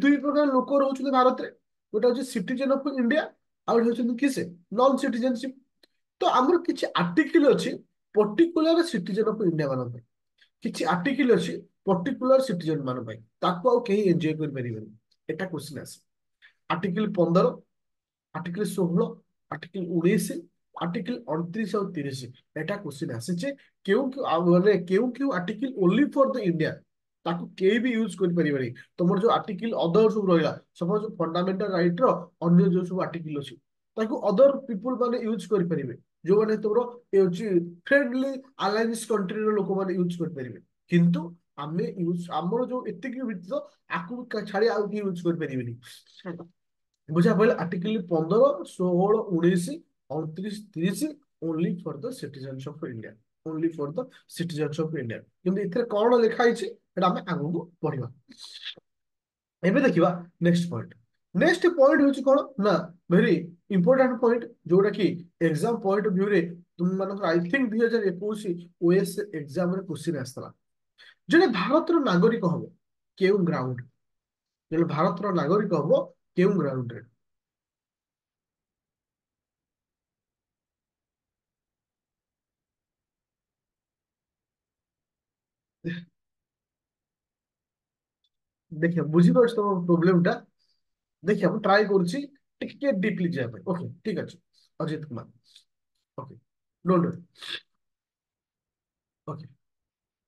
ଦୁଇ ପ୍ରକାର ଲୋକ ରହୁଛନ୍ତି ଭାରତରେ ଗୋଟେ ହଉଛି ସିଟିଜେନ ଅଫ ଇଣ୍ଡିଆ ଆଉ ଗୋଟେ ହଉଛନ୍ତି କିଏ ନନ୍ ସିଟିଜେନସିପ ତ ଆମର କିଛି ଆର୍ଟିକିଲ ଅଛି ପର୍ଟିକୁଲାର ସିଟିଜେନ ଅଫ ଇଣ୍ଡିଆ ମାନଙ୍କ ପାଇଁ କିଛି ଆର୍ଟିକିଲ ଅଛି ପର୍ଟିକୁଲାର ସିଟିଜେନ ମାନଙ୍କ ପାଇଁ ତାକୁ ଆଉ କେହି ଏନ୍ଜୟ କରିପାରିବେନି ଏଟା କ୍ୱେଶ୍ଚିନ୍ ଆସେ ଆର୍ଟିକିଲ 15 ଆର୍ଟିକିଲ 16 ଆର୍ଟିକିଲ 19 ଆର୍ଟିକିଲ 29 ଆଉ 30 ଏଟା କ୍ୱେଶ୍ଚିନ୍ ଆସିଛି କେଉଁ କେଉଁ ମାନେ କେଉଁ କେଉଁ ଆର୍ଟିକିଲ ଓନ୍ଲି ଫର ଦ ଇଣ୍ଡିଆ ତାକୁ କେହି ବି ୟୁଜ କରିପାରିବେନି ତମର ଯୋଉ ଆର୍ଟିକିଲ ଅଦର ସବୁ ରହିଲା ସପୋଜ ଫଣ୍ଡାମେଣ୍ଟାଲ ରାଇଟ ର ଅନ୍ୟ ଯୋଉ ସବୁ ଆର୍ଟିକିଲ ଅଛି ତାକୁ ଅଦର ପିପୁଲ ମାନେ ୟୁଜ କରିପାରିବେ ଯୋଉମାନେ ତମର ଏ ହଉଛି ଫ୍ରେଣ୍ଡଲି ଆଲାଏନ୍ସ କଣ୍ଟ୍ରିର ଲୋକମାନେ ୟୁଜ କରିପାରିବେ କିନ୍ତୁ ଆମେ ୟୁଜ ଆମର ଯୋଉ ଏତିକି ଭିତରେ ଆକୁ ଛାଡି ଆଉ କେହି ୟୁଜ କରିପାରିବେନି ବୁଝା ପଡିଲା article 15 16 19 29 30 only for the citizens of India only for the citizens of India କିନ୍ତୁ ଏଥିରେ କଣ ଲେଖା ହେଇଛି ସେଟା ଆମେ ଆଗକୁ ପଢିବା। ଏବେ ଦେଖିବା ନେକ୍ସଟ ପଏଣ୍ଟ ହଉଛି କଣ ନା ଭେରି ଇମ୍ପୋର୍ଟାଣ୍ଟ ପଏଣ୍ଟ ଯୋଉଟା କି ଏକ୍ସାମ ପଏଣ୍ଟ ଅଫ ଭ୍ୟୁରେ ତୁମ ମାନଙ୍କର ଆଇ ଥିଙ୍କ 2021 ଓଏସ ଏକ୍ସାମରେ କ୍ୱେଶ୍ଚିନ୍ ଆସିଥିଲା ଜଣେ ଭାରତର ନାଗରିକ ହବ କେଉଁ ଗ୍ରାଉଣ୍ଡ ଜଣେ ଭାରତର ନାଗରିକ ହବ କେଉଁ ଗ୍ରାଉଣ୍ଡରେ ଦେଖିବା ବୁଝିପାରୁଛି ତମ ପ୍ରୋବ୍ଲେମ ଟା। ଦେଖିବା ମୁଁ ଟ୍ରାଏ କରୁଛି ଟିକେ ଡିପଲି ଯିବା ପାଇଁ। ଓକେ ଠିକ ଅଛି Ajit Kumar. Okay don't okay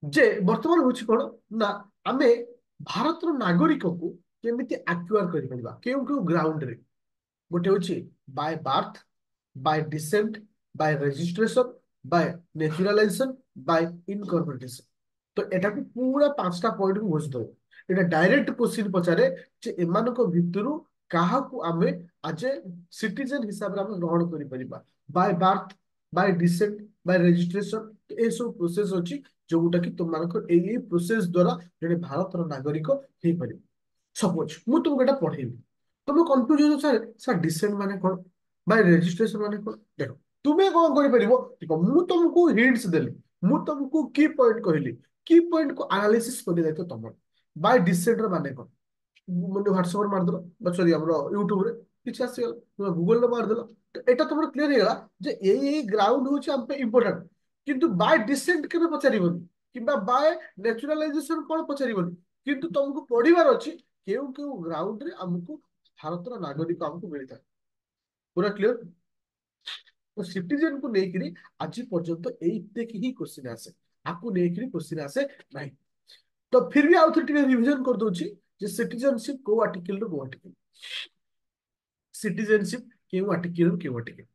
ଯେ ବର୍ତ୍ତମାନ ହଉଛି କଣ ନା ଆମେ ଭାରତର ନାଗରିକକୁ କେମିତି ଆକ୍ୱାର କରିପାରିବା କେଉଁ କେଉଁ ଗ୍ରାଉଣ୍ଡରେ। ଗୋଟେ ହଉଛି by birth, by descent, by registration, by naturalisation, by incorporation. तो ଏଟାକୁ ପୁରା ପାଞ୍ଚଟା ପଏଣ୍ଟକୁ ବୁଝି ଦବ। ଏଟା ଡାଇରେକ୍ଟ କ୍ୱେଶ୍ଚିନ୍ ପଚାରେ ଯେ ଏମାନଙ୍କ ଭିତରୁ କାହାକୁ ଆମେ ଆଜ ଏ ସିଟିଜେନ ହିସାବରେ ଆମେ ଗ୍ରହଣ କରିପାରିବା। ବାय ବାର୍ଥ, ବାय डिसेंट, ବାय ରେଜିଷ୍ଟ୍ରେସନ ଏସବୁ ପ୍ରୋସେସ ଅଛି ଯୋଉଟା କି ତୁମମାନଙ୍କର ଏଇ ପ୍ରୋସେସ ଦ୍ଵାରା ଜଣେ ଭାରତର ନାଗରିକ ହେଇପାରିବ। ସପୋଜ ମୁଁ ତୁମକୁ ଏଟା ପଢେଇବି, ତମେ କନଫ୍ୟୁଜ ହଉଛ ସାର୍ ସାର୍ डिसेंट ମାନେ କଣ, ବାय ରେଜିଷ୍ଟ୍ରେସନ ମାନେ କଣ। ଦେଖ ତୁମେ କଣ କରିପାରିବ, ଦେଖ ମୁଁ ତମକୁ ହିଣ୍ଟସ ଦେଲି, ମୁଁ ତମକୁ କି ପଏଣ୍ଟ କହିଲି, କି ପଏଣ୍ଟ କୁ ଆନାଲିସିସ୍ କରିବା ଦାୟିତ୍ୱ ତମର। ବାय डिसेंट ର ମାନେ କଣ, ମାନେ ହ୍ୱାଟ୍ସଆପରେ ମାରିଦେଲ ବା ସରି ଆମର ୟୁଟ୍ୟୁବରେ କିଛି ଆସିଗଲା, ତୁମେ ଗୁଗଲରେ ମାରିଦେଲ, ତ ଏଟା ତମର କ୍ଲିୟର ହେଇଗଲା ଯେ ଏଇ ଗ୍ରାଉଣ୍ଡ ହଉଛି ଆମ ପାଇଁ ଇମ୍ପୋର୍ଟାଣ୍ଟ। କିନ୍ତୁ ବାय डिसेंट କେବେ ପଚାରିବନି କିମ୍ବା ବାୟ ନ୍ୟାଚୁରାଲାଇଜେସନ କଣ ପଚାରିବନି। କିନ୍ତୁ ତମକୁ ପଢିବାର ଅଛି କେଉଁ କେଉଁ ଗ୍ରାଉଣ୍ଡରେ ଆମକୁ ଭାରତର ନାଗରିକ ଆମକୁ ମିଳିଥାଏ। ପୁରା କ୍ଲିୟର। ତ ସିଟିଜେନକୁ ନେଇକିରି ଆଜି ପର୍ଯ୍ୟନ୍ତ ଏଇତିକି ହିଁ କ୍ୱେଶ୍ଚିନ୍ ଆସେ, ଆକୁ ନେଇକିରି କ୍ୱେଶ୍ଚିନ୍ ଆସେ ନାହିଁ। ତ फिर भी ଆଉ ଥରେ ଟିକେ ରିଭିଜନ କରିଦଉଛି ଯେ ସିଟିଜେନସିପ କୋଉ ଆର୍ଟିକଲ ରୁ କୋଉ ଆର୍ଟିକଲ। ସିଟିଜେନସିପ କେଉଁ ଆର୍ଟିକଲ ରୁ କେଉଁ ଆର୍ଟିକଲ,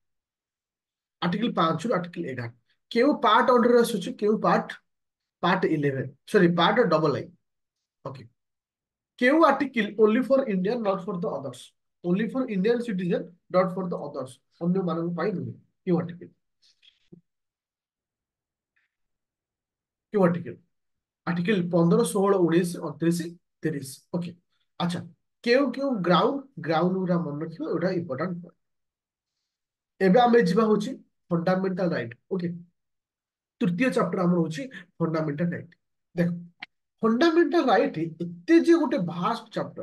ଆର୍ଟିକଲ 5 ରୁ ଆର୍ଟିକଲ 11। କେଉଁ ପାର୍ଟ ଅଣ୍ଡରରେ ଆସୁଛି, କେଉଁ part, part 11 sorry part double I. Okay କେଉଁ article only for Indian not for the others, only for Indian citizen not for the others, ଅନ୍ୟ ମାନଙ୍କ ପାଇଁ ନୁହେଁ। କେଉଁ ଆର୍ଟିକଲ, କେଉଁ ଆର୍ଟିକଲ, आर्टिकल 15, 16, 19, 29, 30। ओके अच्छा केउ केउ ग्राउंड ग्राउंड गुरा मन रखियो एटा इंपोर्टेंट। एबे आमे जिबा होची फंडामेंटल राइट। ओके तृतीय चैप्टर हमर होची फंडामेंटल राइट। देखो फंडामेंटल राइट एते जे गोटे भास्ट चैप्टर,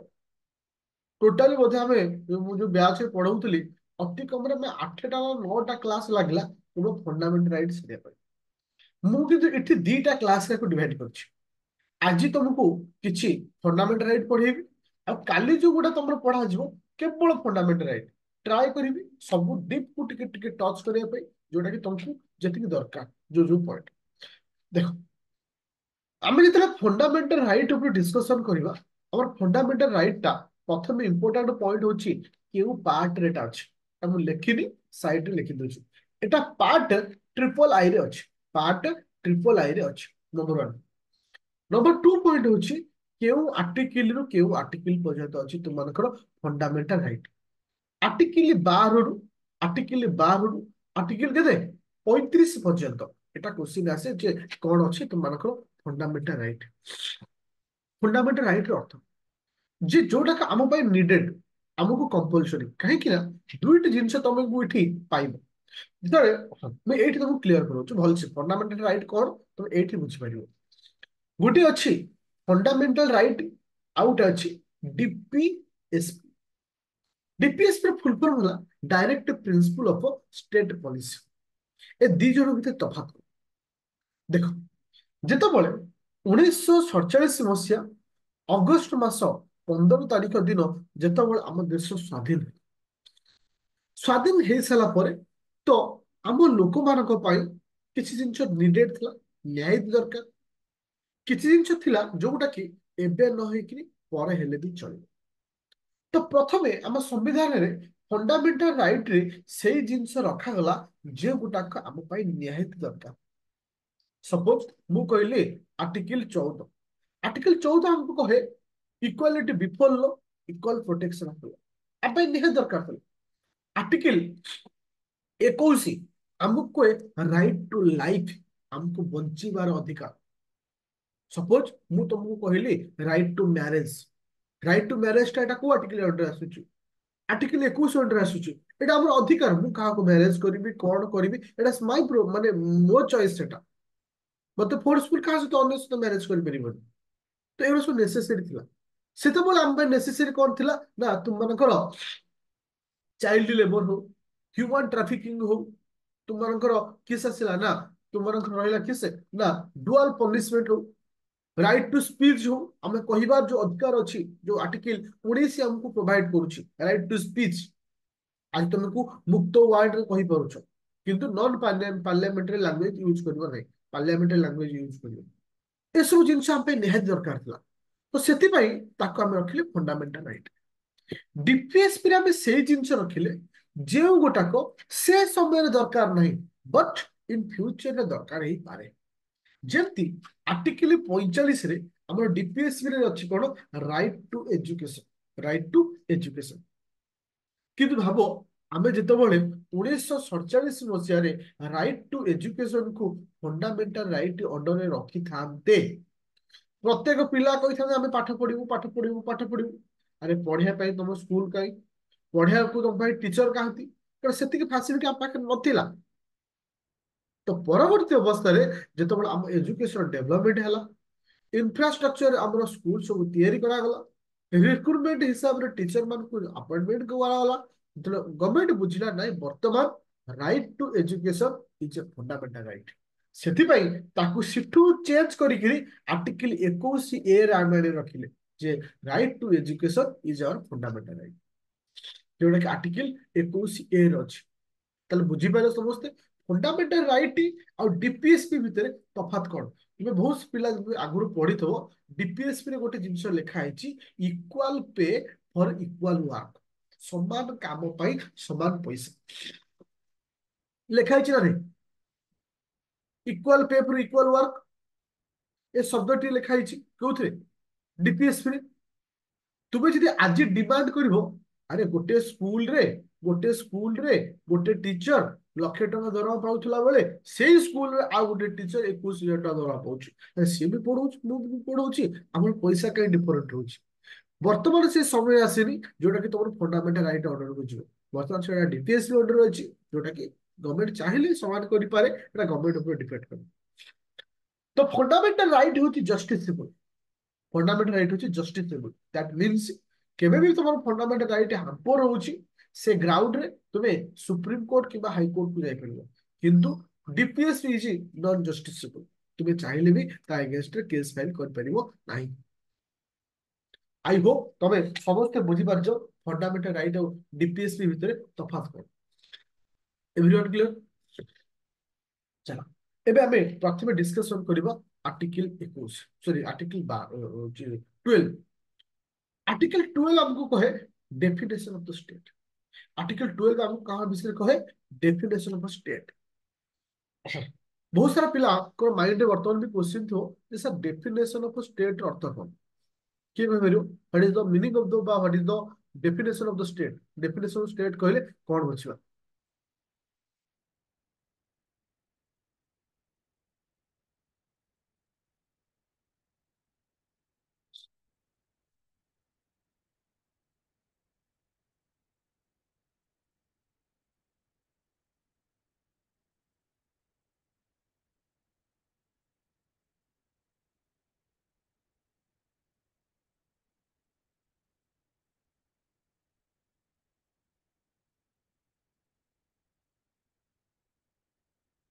टोटाली बोधे हमें मु जो ब्याच में पढ़ौतली अति कम रे में 8टा 9टा क्लास लागला पूरा फंडामेंटल राइट सिरिया पर। मु किंतु एठी 2टा क्लास को डिवाइड करछि। आज तुमको किसी फंडामेंटल राइट पढ़ेबी, आ काली जो गुडा तुम पढ़ा जीवो केवल फंडामेंटल राइट ट्राई करी सब डीप को टिके टिके टच करने पे जोटा कि तुमको जति दरकार जो पॉइंट। देखो आमे जितने फंडामेंटल राइट ऊपर डिस्कशन करबा, हमर फंडामेंटल राइट टा प्रथम इंपोर्टेंट पॉइंट होची केउ पार्ट रेट अछि। हम लिखिनी साइड रे लिखि दोछु एटा पार्ट ट्रिपल आई रे अछि, पार्ट ट्रिपल आई रे अछि नंबर 1। नंबर 2 पॉइंट होची केउ आर्टिकल रो केउ आर्टिकल पर्यंत अछि तुमनकर फंडामेंटल राइट। आर्टिकल 12 रु आर्टिकल 12 रु आर्टिकल केते 35 पर्यंत एटा क्वेश्चन आसे जे कोन अछि तुमनकर फंडामेंटल राइट। फंडामेंटल राइट रो अर्थ जे जोटा का आम पाई नीडेड, हमको कंपलसरी काहे कि ना दुईट जिंस तुमको इठी पाइबो जेतरे। मैं एठी तुमको क्लियर करू भल से फंडामेंटल राइट कोन तुम एठी बुझी परिबो। गोटे अच्छी फंडामेंटल राइट, आउट अच्छी डीपीएसपी। डीपीएसपी फुल फॉर्म होला direct principle of state policy. ए दी जन भितर तफात देखो जेतबळे 1947 मसिया अगस्त मास 15 तारिख दिन जेतबळे आम देश स्वाधीन, स्वाधीन हो सारा पर तो आम लोक मान किसी जिन निडेड थिला, न्याय दरकार, किसी जिन थिला जोटा कि एबे न होइकि पर हेले भी चलिବ। तो प्रथमे आम संविधान रे फंडामेंटल राइट रे से जिनस रखागला जे गुटाक आम पाई निहायत दरकार। सपोज मु कहली आर्टिकल 14, आर्टिकल 14 हमको कहे equality before law, equal protection of law, आप निहायत दरकार। आर्टिकल 21 हमको राइट टू लाइफ, हमको बंचीबार अधिकार। सपोज मु तुमको कहली right to marriage, right to marriage टा को आर्टिकल अंडर आसुची, आर्टिकल 21 अंडर आसुची। एटा हमर अधिकार, मु काहा को मैरेज करबी कोन करबी एटा माय प्रो माने मो चॉइस सेटा। मते फोर्सफुल काहा से तो अन्य से मैरेज कर परिबन। तो एरो सब नेसेसरी थिला। सेते बोल हम पे नेसेसरी कोन थिला ना तुम मानकर चाइल्ड लेबर हो, ह्यूमन ट्रैफिकिंग हो, तुम मानकर किस आसिला ना तुम मानकर रहला किस ना डुअल पनिशमेंट हो। राइट टू स्पीच हो आम कहबार जो अधिकार अच्छी जो आर्टिकल 19 हमको प्रोवाइड करुच्ची राइट टू स्पीच। आज तुमको मुक्त वर्ड रे कहि पारुछ किंतु नॉन पार्लियामेंटरी लैंग्वेज यूज करबो नहीं पार्लियामेंटरी लैंग्वेज यूज करबो ए सब जिंस हम पे निहात दरकार थला। तो सेति पई ताको हम रखिले फंडामेंटल राइट। डीपीएसपी रे हम से जिंस रखिले जे गोटाको से समय दरकार नहीं बट इन फ्यूचर रे दरकार ही पारे। जेमती आर्टिकल 45 रे हमर डीपीएसपी रे अछि कोन right to education right to education. किंतु भाव आमे जेतेबेले 1947 मसीह राइट टू एजुकेशन को फंडामेंटल राइट अंडर रे रखी थांते प्रत्येक पिला कही था आमे पाठ पढ़िबू पाठ पढ़िबू पाठ पढ़िबू। अरे पढ़िया पई तुम स्कूल कई पढ़िया को तुम भाई टीचर कहती कारण सेतिक फैसिलिटी आप पाखे नथिला। तो परवर्ती अवस्था रे जेतेबेले हम एजुकेशन डेवलपमेंट हैला इंफ्रास्ट्रक्चर आमर स्कूल सब तैयारी करागला रिक्रुटमेंट हिसाब रे टीचर मान को अपॉइंटमेंट करागला तो गवर्नमेंट बुझिला नहीं वर्तमान right to education is a fundamental right. सेथिपाई ताकू सिठू चेंज करिकरी आर्टिकल 21 ए रे आमे रखिले जे right to education is our fundamental right जोटा कि आर्टिकल 21 ए रे अछि। ताले बुझी पारे समस्ते फंडामेंटल राइट आ डीपीएसपी भितर तफात कौन तुम बहुत पिला आगुरी पढ़ी थो डीपीएसपी रे गोटे जिंस लिखा है इक्वाल पे फॉर इक्वाल वर्क समान काम पाई समान पैसा लिखा है ना नहीं इक्वाल पे फॉर इक्वाल वर्क ए शब्दटी लिखा है क्यों डीपीएसपी रे तुम जब आज डिमांड कर अरे गोटे स्कूल रे गोटे टीचर लक्षे टका दरमा पाउथला बेले से स्कूल रे आ गोटे टीचर 21,000 टका दरमा पाउछ सी भी पढ़ौछ मु भी पढ़ौछि हमर पैसा कहीं डिफरेंट होछि। वर्तमान से समय आसेनी जोटा कि तुम फंडामेंटल राइट ऑर्डर को जीव वर्तमान से डीपीएससी ऑर्डर अछि जोटा कि गवर्नमेंट चाहिए समान करि पारे एटा गवर्नमेंट ऊपर डिपेंड करे। तो फंडामेंटल राइट होछि जस्टिसेबल फंडामेंटल राइट होछि जस्टिसेबल दैट मींस केबे भी तुम फंडामेंटल राइट हाम्पर होछि से ग्राउंड रे तुमे सुप्रीम कोर्ट किबा हाई कोर्ट को जाय परिबो किंतु डीपीएससी इज नॉन जस्टिसेबल तुमे चाहिले भी ता अगेंस्ट रे केस फाइल कर परिबो नाही। आई होप तमे समस्त बुझी पारजो फंडामेंटल राइट और डीपीएसपी भितर तफात को एवरीवन क्लियर। चलो एबे हमें प्रथमे डिस्कशन करबा आर्टिकल 21 सॉरी आर्टिकल 12 आर्टिकल 12 हमको कहे definition of the state. Article 12 हमको कहा विषय कहे डेफिनेशन ऑफ स्टेट। बहुत सारा पिला को माइंड रे वर्तमान भी क्वेश्चन थो जे सर डेफिनेशन ऑफ स्टेट अर्थ कोन के कहबेरो what is the meaning of the बा what is the definition of the state definition of state कहले कोन बुझिबा।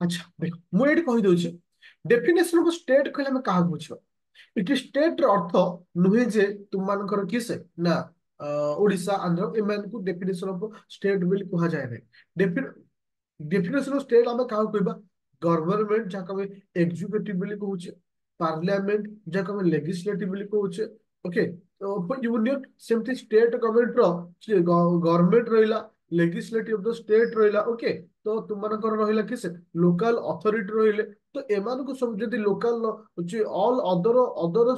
अच्छा देखो मु एठी कहि दोछि डेफिनेशन ऑफ स्टेट कहले हम काहा बुझिबा इट स्टेट र अर्थ नुहे जे तुम मानकर किसे ना ओडिशा आंध्र एमान को डेफिनेशन ऑफ स्टेट बिल कहा जाय नै डेफिनेशन ऑफ स्टेट आम क्या कहबा गवर्नमेंट जहाँ आम एग्जीक्यूटिव बोली कहूचे पार्लियामेंट जहाँ आम लेजिस्लेटिव बोली कहूचे ओके यूनियन सेमती स्टेट गवर्नमेंट गवर्नमेंट रहिला लेजिस्लेटिव ऑफ द स्टेट रहिला ओके तो तुम मानकर रहिला किसे लोकल अथॉरिटी रहिले तो एमान को सब जदी local all other other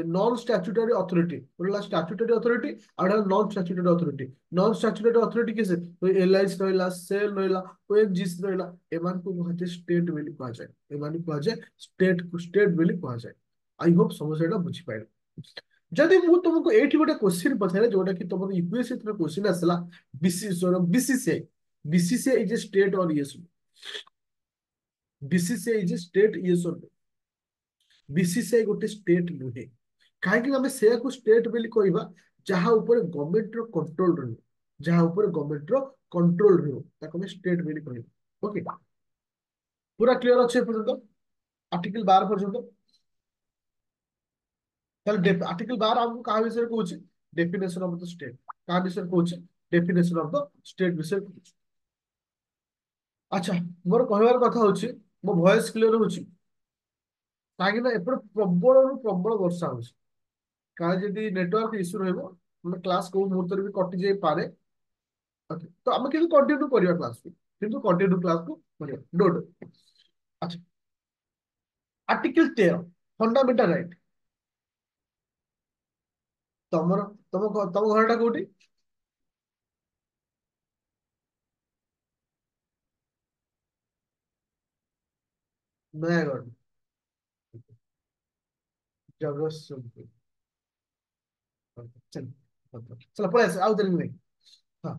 non statutory authority बोला स्टैट्यूटरी अथॉरिटी और non statutory authority non statutory authority किसे एलआईसी रहिला सेल रहिला ओएनजीसी रहिला एमान को कहते स्टेट बोली कहा जाए एमान को कहा जाए स्टेट बोली कहा जाए। आई होप समस्याटा बुझी पाइल। जदि मु तुमको एठी गोटे क्वेश्चन पचारे जोटा कि तुमको यूपीएससी थ्रो क्वेश्चन आसला BCCI BCCI is a state और yes BCCI is a state yes और बीसीसीआई गोटे स्टेट नुहे कहीं आम से स्टेट बोली कहवा जहाँ ऊपर गवर्नमेंट रो कंट्रोल रही जहाँ ऊपर गवर्नमेंट रो कंट्रोल रही स्टेट बोली कहवा ओके पूरा क्लियर अच्छे पर्यंत आर्टिकल 12 पर्यंत। তাহলে আর্টিকেল 12 ଆମକୁ କାହା ବିଷୟରେ କହୁଛି? Definition of the state. କାହା ବିଷୟରେ କହୁଛି? ଡେଫିନେସନ ଅଫ ଦ ଷ୍ଟେଟ ବିଷୟରେ କହୁଛି। ଆଚ୍ଛା, ମୋର କହିବାର କଥା ହଉଛି, ମୋ ଭଏସ କ୍ଲିୟର ହଉଛି? କାହିଁକି ନା ଏପଟେ ପ୍ରବଳରୁ ପ୍ରବଳ ବର୍ଷା ହଉଛି। କାଳେ ଯଦି ନେଟୱାର୍କ ଇସ୍ୟୁ ରହିବ, ମାନେ କ୍ଲାସ କୋଉ ମୁହୂର୍ତ୍ତରେ ବି କଟି ଯାଇପାରେ। Okay, ତ ଆମେ କିନ୍ତୁ କଣ୍ଟିନ୍ୟୁ କରିବା କ୍ଲାସକୁ, କିନ୍ତୁ କଣ୍ଟିନ୍ୟୁ କ୍ଲାସକୁ କରିବା, ଡୋଣ୍ଟ। ଆଚ୍ଛା, ଆର୍ଟିକଲ 13 ଫଣ୍ଡାମେଣ୍ଟାଲ ରାଇଟ। ତମର ତମ ଘରଟା କୋଉଠି? ନୟାଗଡ଼। ଜଗତସିଂହପୁର। ଚାଲ ଚାଲ ପଳେଇ ଆସ, ଆଉ ଦେରି ନାହିଁ। ହଁ,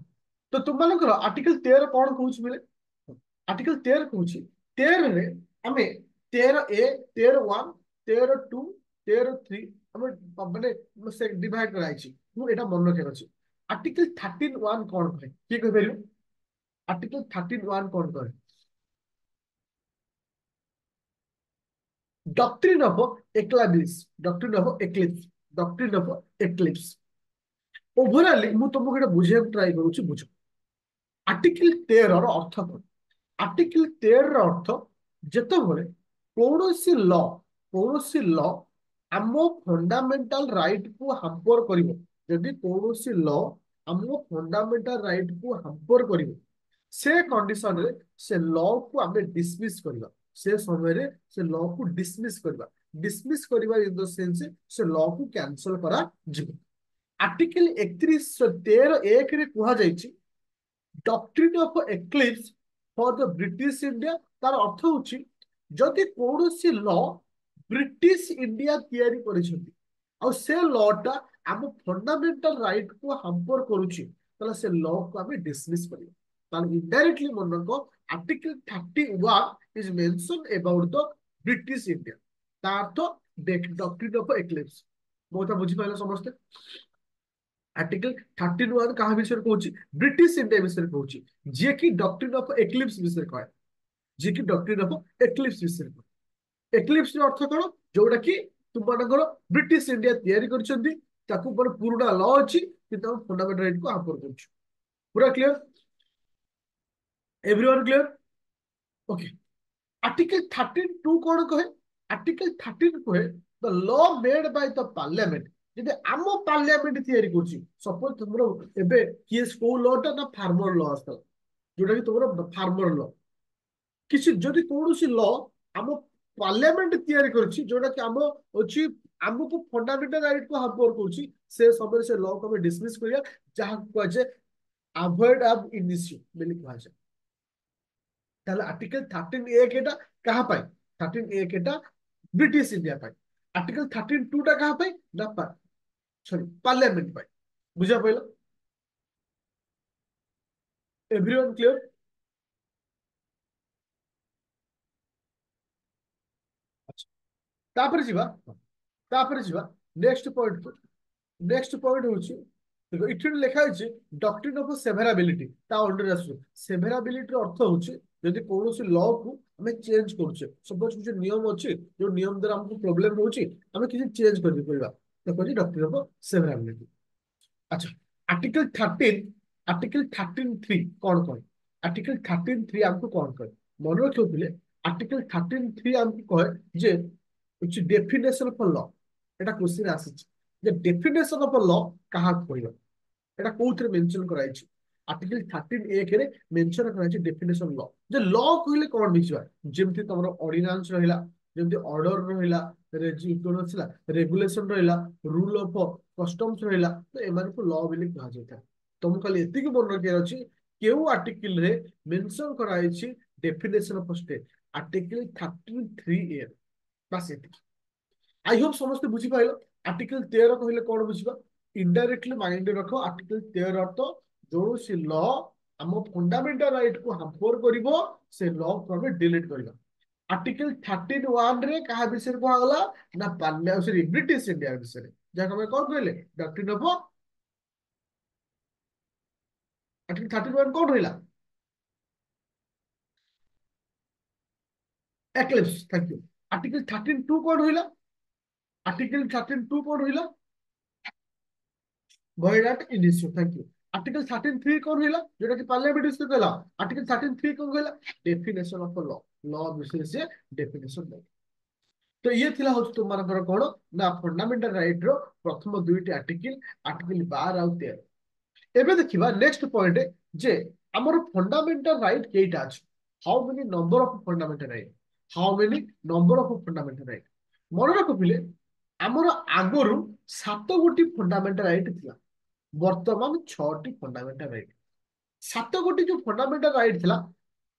ତ ତୁମମାନଙ୍କର ଆର୍ଟିକଲ 13 କଣ କହୁଛି ମିଳେ? ଆର୍ଟିକଲ 13 କହୁଛି, 13ରେ ଆମେ 13A, 13(1), 13(2), 13(3) ଆମେ ମାନେ ସେ ଡିଭାଇଡ କରାଯାଇଛି। ମୁଁ ଏଇଟା ମନେ ରଖିବାର ଅଛି। ଆର୍ଟିକଲ 13(1) କଣ କହେ? କିଏ କହିପାରିବ? ଆର୍ଟିକଲ 13(1) କଣ କହେ? Doctrine of eclipse, doctrine of eclipse, doctrine of eclipse. Overall ମୁଁ ତମକୁ ଏଇଟା ବୁଝିବାକୁ ଟ୍ରାଏ କରୁଛି, ବୁଝ। ଆର୍ଟିକଲ 13 ର ଅର୍ଥ କଣ? ଆର୍ଟିକଲ 13 ର ଅର୍ଥ, ଯେତେବେଳେ କୌଣସି ଲ ଆମ ଫଣ୍ଡାମେଣ୍ଟାଲ ରାଇଟ କୁ ହାମ୍ପର କରିବ, ଯଦି କୌଣସି ଲ ଆମ ଫଣ୍ଡାମେଣ୍ଟାଲ ରାଇଟ କୁ ହାମ୍ପର କରିବ, ସେ କଣ୍ଡିସନରେ ସେ ଲ କୁ ଆମେ ଡିସମିସ କରିବା। ସେ ସମୟରେ ସେ ଲ କୁ ଡିସମିସ କରିବା। ଡିସମିସ କରିବା ଇନ ଦ ସେନ୍ସ ସେ ଲ କୁ କ୍ୟାନସଲ କରାଯିବ। ଆର୍ଟିକଲ 31 13(1) ରେ କୁହାଯାଇଛି, doctrine of eclipse for the British India. ତାର ଅର୍ଥ ହଉଛି, ଯଦି କୌଣସି ଲ ବ୍ରିଟିଶ ଇଣ୍ଡିଆ ତିଆରି କରିଛନ୍ତି ଆଉ ସେ ଲଟା ଆମ ଫଣ୍ଡାମେଣ୍ଟାଲ ରାଇଟ କୁ ହାମ୍ପର କରୁଛି, ତାହେଲେ ସେ ଲ କୁ ଆମେ ଡିସମିସ କରିବା। ତାହେଲେ ଇନଡାଇରେକ୍ଟଲି ମନେ ରଖ, article 31 is mention about the British India. ତା ଅର୍ଥ ଡକ୍ଟ୍ରିନ୍ ଅଫ ଏକ୍ଲିପ୍ସ। ମୋ କଥା ବୁଝିପାରିଲ ସମସ୍ତେ? ଆର୍ଟିକଲ 13(1) କାହା ବିଷୟରେ କହୁଛି? ବ୍ରିଟିଶ ଇଣ୍ଡିଆ ବିଷୟରେ କହୁଛି, ଯିଏକି ଡକ୍ଟ୍ରିନ୍ ଅଫ ଏକ୍ଲିପ୍ସ ବିଷୟରେ କହେ। ଯିଏକି ଡକ୍ଟ୍ରିନ୍ ଅଫ ଏକ୍ଲିପ୍ସ ବିଷୟରେ କହେ। ଏକ୍ଲିପ୍ସ ର ଅର୍ଥ କଣ? ଯୋଉଟା କି ତୁମମାନଙ୍କର ବ୍ରିଟିଶ ଇଣ୍ଡିଆ ତିଆରି କରିଛନ୍ତି, ତାକୁ ଗୋଟେ ପୁରୁଣା ଲ ଅଛି କିନ୍ତୁ ଆମ ଫଣ୍ଡାମେଣ୍ଟାଲ ରାଇଟ କୁ ହାମ୍ପର କରୁଛୁ। ପୁରା କ୍ଲିୟର? ଏଭ୍ରିୱାନ କ୍ଲିୟର? ଓକେ। ଆର୍ଟିକଲ 13(2) କଣ କହେ? ଆର୍ଟିକଲ 13 କହେ, ଦ ଲ ମେଡ୍ ବାଇ ଦ ପାର୍ଲିଆମେଣ୍ଟ। ଯଦି ଆମ ପାର୍ଲିଆମେଣ୍ଟ ତିଆରି କରୁଛି, ସପୋଜ ତୁମର ଏବେ କିଏ କୋଉ ଲ ଟା ନା ଫାର୍ମର ଲ ଆସିଥିଲା, ଯୋଉଟା କି ତୁମର ଫାର୍ମର ଲ। କିଛି ଯଦି କୌଣସି ଲ ଆମ ପାର୍ଲିଆମେଣ୍ଟ ତିଆରି କରିଛି, ଯୋଉଟା କି ଆମ ଅଛି ଆମକୁ ଫଣ୍ଡାମେଣ୍ଟାଲ ରାଇଟ କୁ ହାମ୍ପର କରୁଛି, ସେ ସମୟରେ ସେ ଲ କୁ ଆମେ ଡିସମିସ କରିବା, ଯାହାକୁ କୁହାଯାଏ ଆଭଏଡ ଆବ ଇନିସିଓ ବୋଲି କୁହାଯାଏ। ତାହେଲେ ଆର୍ଟିକଲ 13(1) ଟା କାହା ପାଇଁ? 13(1) ଟା ବ୍ରିଟିଶ ଇଣ୍ଡିଆ ପାଇଁ। ଆର୍ଟିକଲ 13(2) ଟା କାହା ପାଇଁ? ନା ସରି, ପାର୍ଲିଆମେଣ୍ଟ ପାଇଁ। ବୁଝା ପାଇଲ? ଏଭ୍ରିୱାନ କ୍ଲିୟର? ତାପରେ ଯିବା, ତାପରେ ଯିବା ନେକ୍ସଟ ପଏଣ୍ଟ। ନେକ୍ସଟ ପଏଣ୍ଟ ହଉଛି, ଦେଖ ଏଠି ଲେଖା ହେଇଛି ଡକ୍ଟ୍ରିନ୍ ଅଫ ସେଭେରାବିଲିଟି। ତା ଅଣ୍ଡରରେ ଆସୁଛି। ସେଭେରାବିଲିଟିର ଅର୍ଥ ହଉଛି, ଯଦି କୌଣସି ଲ କୁ ଆମେ ଚେଞ୍ଜ କରୁଛେ, ସପୋଜ କିଛି ନିୟମ ଅଛି, ଯୋଉ ନିୟମ ଦ୍ୱାରା ଆମକୁ ପ୍ରୋବ୍ଲେମ ହଉଛି, ଆମେ କିଛି ଚେଞ୍ଜ କରିପାରିବା, ତାକୁ ହଉଛି ଡକ୍ଟ୍ରିନ୍ ଅଫ ସେଭେରାବିଲିଟି। ଆଚ୍ଛା, ଆର୍ଟିକଲ 13, ଆର୍ଟିକଲ 13(3) କଣ କହେ? ଆର୍ଟିକଲ 13(3) ଆମକୁ କଣ କହେ? ମନେ ରଖିଥିଲେ, ଆର୍ଟିକଲ 13(3) ଆମକୁ କହେ ଯେ ଡେଫିନେସନ ଅଫ ଲ। এটা କୋଶ୍ଚିନ୍ ଆସିଛି ଯେ ଡେଫିନେସନ ଅଫ ଲ କାହାକୁ କହିବ? এটা କୋଉଥିରେ ମେନସନ କରାଯାଇଛି? ଆର୍ଟିକଲ 13(1) ରେ ମେନସନ କରାଯାଇଛି ଡେଫିନେସନ ଲ। ଯେ ଲ କହିଲେ କଣ ବୁଝିବା? ଯେମିତି ତମର ଅର୍ଡିନାନ୍ସ ରହିଲା, ଯେମିତି ଅର୍ଡର ରହିଲା, ରେଗୁଲେସନ ରହିଲା, ରୁଲ ଅଫ କଷ୍ଟମ୍ସ ରହିଲା, ତ ଏମାନଙ୍କୁ ଲ ବୋଲି କୁହାଯାଇଥାଏ। ତମକୁ ଖାଲି ଏତିକି ମନେ ରଖିବାର ଅଛି, କେଉଁ ଆର୍ଟିକଲ ରେ ମେନସନ କରାଯାଇଛି definition of state? Article 13(3)(a)। ବାସ୍ ଏତିକି। ଆଇ ହୋପ ସମସ୍ତେ ବୁଝିପାରିଲ। ଆର୍ଟିକଲ 13 କହିଲେ କଣ ବୁଝିବା? ଇନଡାଇରେକ୍ଟଲି ମାଇଣ୍ଡରେ ରଖ, ଆର୍ଟିକଲ 13 ଅର୍ଥ, କୌଣସି ଲ ଆମ ଫଣ୍ଡାମେଣ୍ଟାଲ ରାଇଟ କୁ ହାମ୍ପର କରିବ, ସେ ଲ କୁ ଆମେ ଡିଲିଟ କରିବା। ଆର୍ଟିକଲ 13(1) ରେ କାହା ବିଷୟରେ କୁହାଗଲା? ନା ସରି, ବ୍ରିଟିଶ ଇଣ୍ଡିଆ ବିଷୟରେ, ଯାହାକୁ ଆମେ କଣ କହିଲେ? Doctrine of. ଆର୍ଟିକଲ 13(1) କଣ ରହିଲା? ଏକ୍ଲିପ୍ସ। Thank you. ଆର୍ଟିକଲ 13(2) କଣ ରହିଲା? आर्टिकल 13(2) कौन रहिला? भयराट इनिशियो, थैंक यू। आर्टिकल 13(3) कौन रहिला जोटा कि पार्लियामेंट इश्यू कहला? आर्टिकल 13(3) कौन कहला? डेफिनेशन ऑफ लॉ, लॉ विषय से डेफिनेशन दे। तो ये थिला होच तुम मानकर कोन ना फंडामेंटल राइट रो प्रथम दुईटी आर्टिकल, आर्टिकल 12 आउ 13। एबे देखिबा नेक्स्ट पॉइंट जे हमर फंडामेंटल राइट केइटा अछि। How many number of fundamental right, how many number of fundamental right. मन रख पिले हमर आगरु 7 गोटी फंडामेंटल राइट थिला, वर्तमान 6टी फंडामेंटल राइट। 7 गोटी जो फंडामेंटल राइट थिला,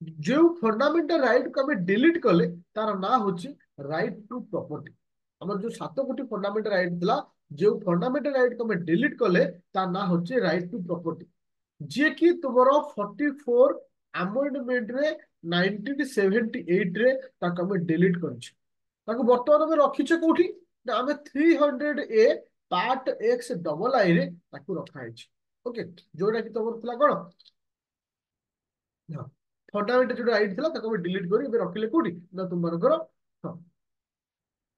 जो फंडामेंटल राइट को हमें डिलीट कले तार ना होची राइट टू प्रॉपर्टी। हमर जो 7 गोटी फंडामेंटल राइट थिला, जो फंडामेंटल राइट को हमें डिलीट कले तार ना होची राइट टू प्रॉपर्टी, जे कि तुमरो 44 अमेंडमेंट रे 1978 रे ताको हमें डिलीट करछ। ताको वर्तमान में रखिछे कोठी ना हमें 300 ए पार्ट एक्स डबल आई रे ताको रखा है। ओके, जोटा कि तुमर थिला कोन फंडामेंटल जो राइट थिला ताको डिलीट करी एबे रखिले कोठी ना तुमरकर हाँ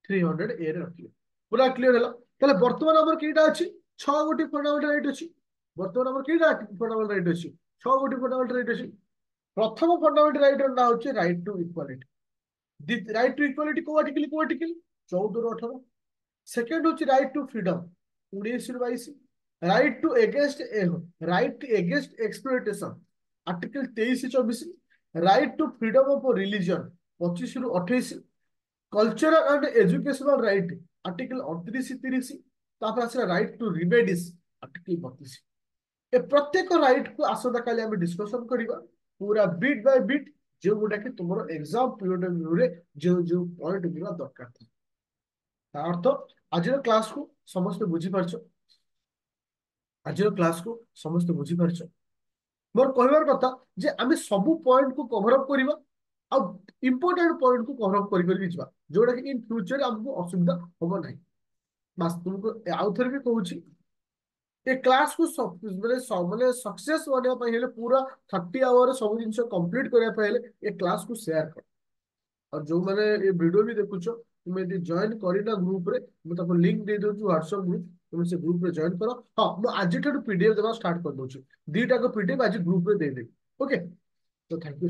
300 ए रे रखिले। पूरा क्लियर होला? ताले वर्तमान हमर केटा अछि 6 गोटी फंडामेंटल राइट अछि। वर्तमान हमर केटा फंडामेंटल राइट अछि 6 गोटी फंडामेंटल राइट अछि। प्रथम फंडामेंटल राइट रो ना होछि right to equality. Right to equality को आर्टिकल 14 रो 18। सेकंड होछि राइट टू फ्रीडम 19 रो 22। Right to against right against exploitation article 23 24। Right to freedom of religion 25 ରୁ 28। Cultural and educational right article 29 30। तापर आसला राइट टू रिमेडीज आर्टिकल 32। ए प्रत्येक right को आसंता काली हम डिस्कशन करिबा पूरा बिट बाय बिट, जो गुटा कि तुमरो एग्जाम पीरियड रे जो जो पॉइंट मिला दरकार था। ता अर्थ आज क्लास को समस्त बुझी पारछो, आज क्लास को समस्त बुझी पारछो। मोर कहबार कथा जे आमे सब पॉइंट को कवर अप करिबा आ इंपोर्टेंट पॉइंट को कवर अप करि करि जिबा, जोटा कि इन फ्यूचर हमको असुविधा होबो नाही। बस तुमको आउ थरे भी कहूची ए क्लास को माने सक्सेस बनवा ପାଇଁ हेले पूरा 30 आवर सब जिंस कंप्लीट करया ପାଇଁ हेले ए क्लास को शेयर कर। और जो मैंने ये वीडियो भी देखुछ तुम यदि जॉइन करना ग्रुप रे मैं ताको लिंक दे दोछु व्हाट्सएप ग्रुप, तुम से ग्रुप रे जॉइन करो। हां मैं आज ठाडू पीडीएफ देबा स्टार्ट कर दोछु, 2टा को पीडीएफ आज ग्रुप रे दे दे। ओके, तो थैंक यू।